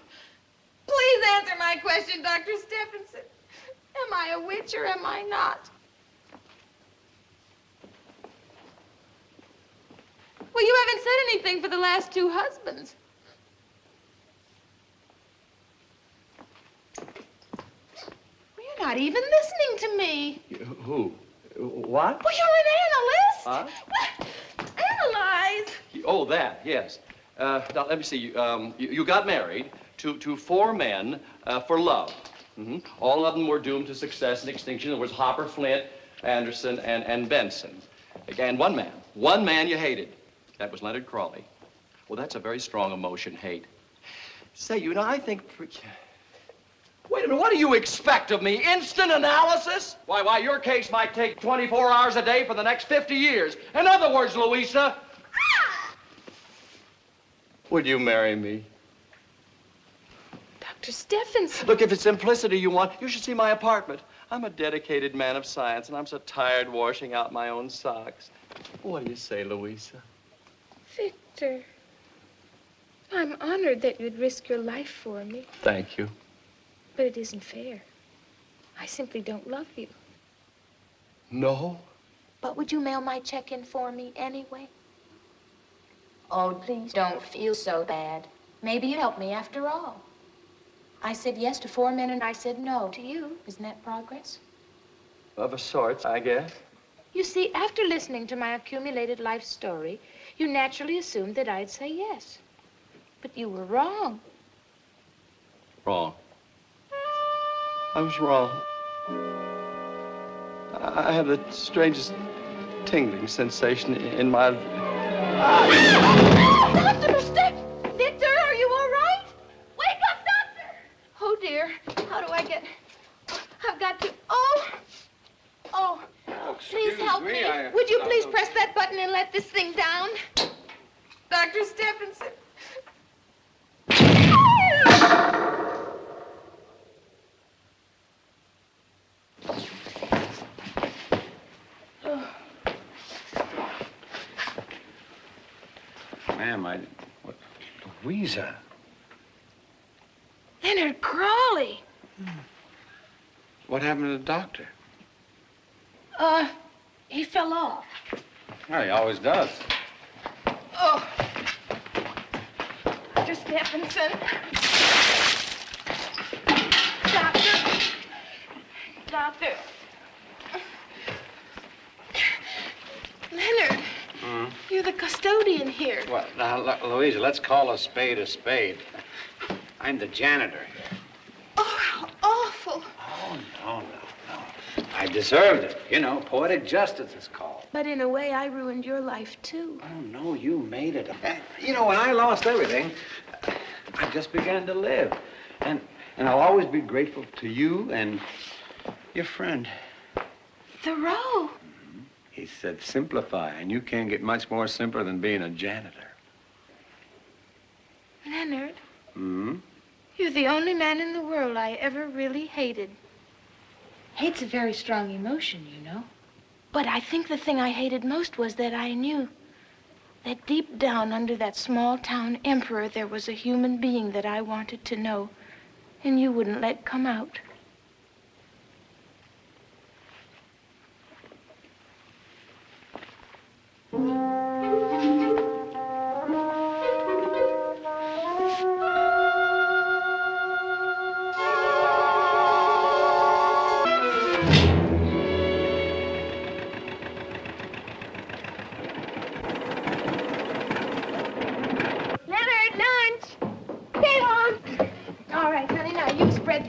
Please answer my question, Dr. Stephenson. Am I a witch or am I not? Well, you haven't said anything for the last 2 husbands. You're not even listening to me. Who? What? Well, you're an analyst. Huh? What? Analyze. Oh, that, yes. Now, let me see. You got married to 4 men for love. Mm-hmm. All of them were doomed to success and extinction. There was Hopper, Flint, Anderson, and Benson. And one man you hated. That was Leonard Crawley. Well, that's a very strong emotion, hate. Say, you know, I think... Wait a minute, what do you expect of me? Instant analysis? Why, your case might take 24 hours a day for the next 50 years. In other words, Louisa, would you marry me? Dr. Stephenson. Look, if it's simplicity you want, you should see my apartment. I'm a dedicated man of science, and I'm so tired washing out my own socks. What do you say, Louisa? Victor, I'm honored that you'd risk your life for me. Thank you. But it isn't fair. I simply don't love you. No? But would you mail my check in for me anyway? Oh, please don't feel so bad. Maybe you'd help me after all. I said yes to 4 men and I said no to you. Isn't that progress? Of a sort, I guess. You see, after listening to my accumulated life story, you naturally assumed that I'd say yes. But you were wrong. Wrong. I was wrong. I have the strangest tingling sensation in my... Doctor, step! Victor, are you all right? Wake up, Doctor! Oh, dear. How do I get... I've got to... Oh, please help me. Would you please press that button and let this thing down? Dr. Stephenson. Ma'am, Louisa. Leonard Crawley. What happened to the doctor? He fell off. Well, he always does. Oh. Dr. Stephenson. Doctor. Leonard. You're the custodian here. What? Now, Louisa, let's call a spade a spade. I'm the janitor. Oh, how awful. Oh, no. I deserved it. You know, poetic justice is called. But in a way, I ruined your life, too. Oh, no, you made it. You know, when I lost everything, I just began to live. And I'll always be grateful to you and your friend. Thoreau. He said simplify, and you can't get much more simpler than being a janitor. Leonard. Hmm? You're the only man in the world I ever really hated. Hate's a very strong emotion, you know. But I think the thing I hated most was that I knew that deep down under that small-town emperor there was a human being that I wanted to know, and you wouldn't let come out.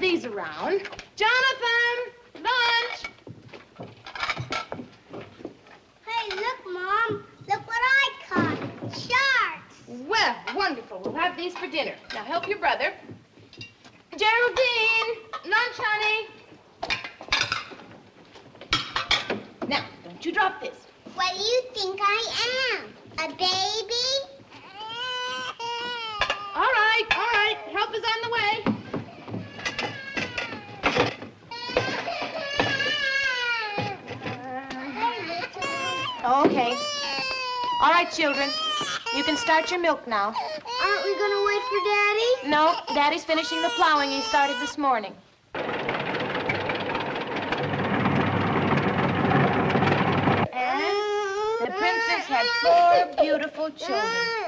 These around. Jonathan, lunch. Hey, look, Mom. Look what I caught. Sharks. Well, wonderful. We'll have these for dinner. Now, help your brother. Geraldine, lunch, honey. Now, don't you drop this. What do you think I am? A baby? All right. Help is on the way. Okay. All right, children. You can start your milk now. Aren't we gonna wait for Daddy? No, Daddy's finishing the plowing he started this morning. And the princess had 4 beautiful children.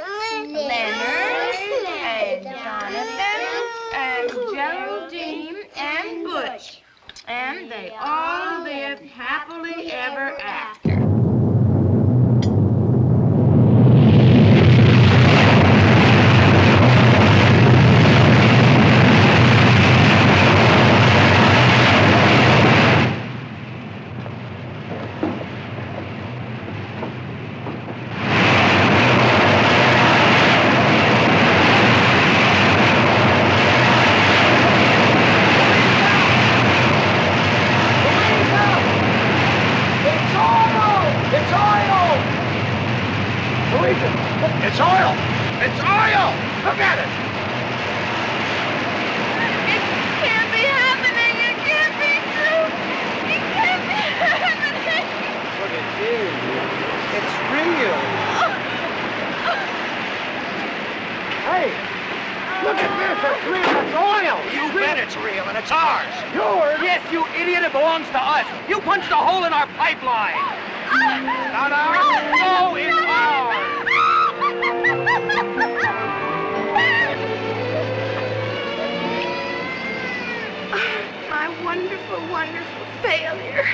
Leonard, and Jonathan, and Geraldine, and Butch. And they all lived happily ever after. It's oil! It's oil! Look at it! It can't be happening. It can't be true. It can't be happening. But it is. It's real. Hey, look at this. It's real. It's oil. You bet it's real, and it's ours. Yours? Yes, you idiot. It belongs to us. You punched a hole in our pipeline. Not ours. No, it's ours. My wonderful, wonderful failure.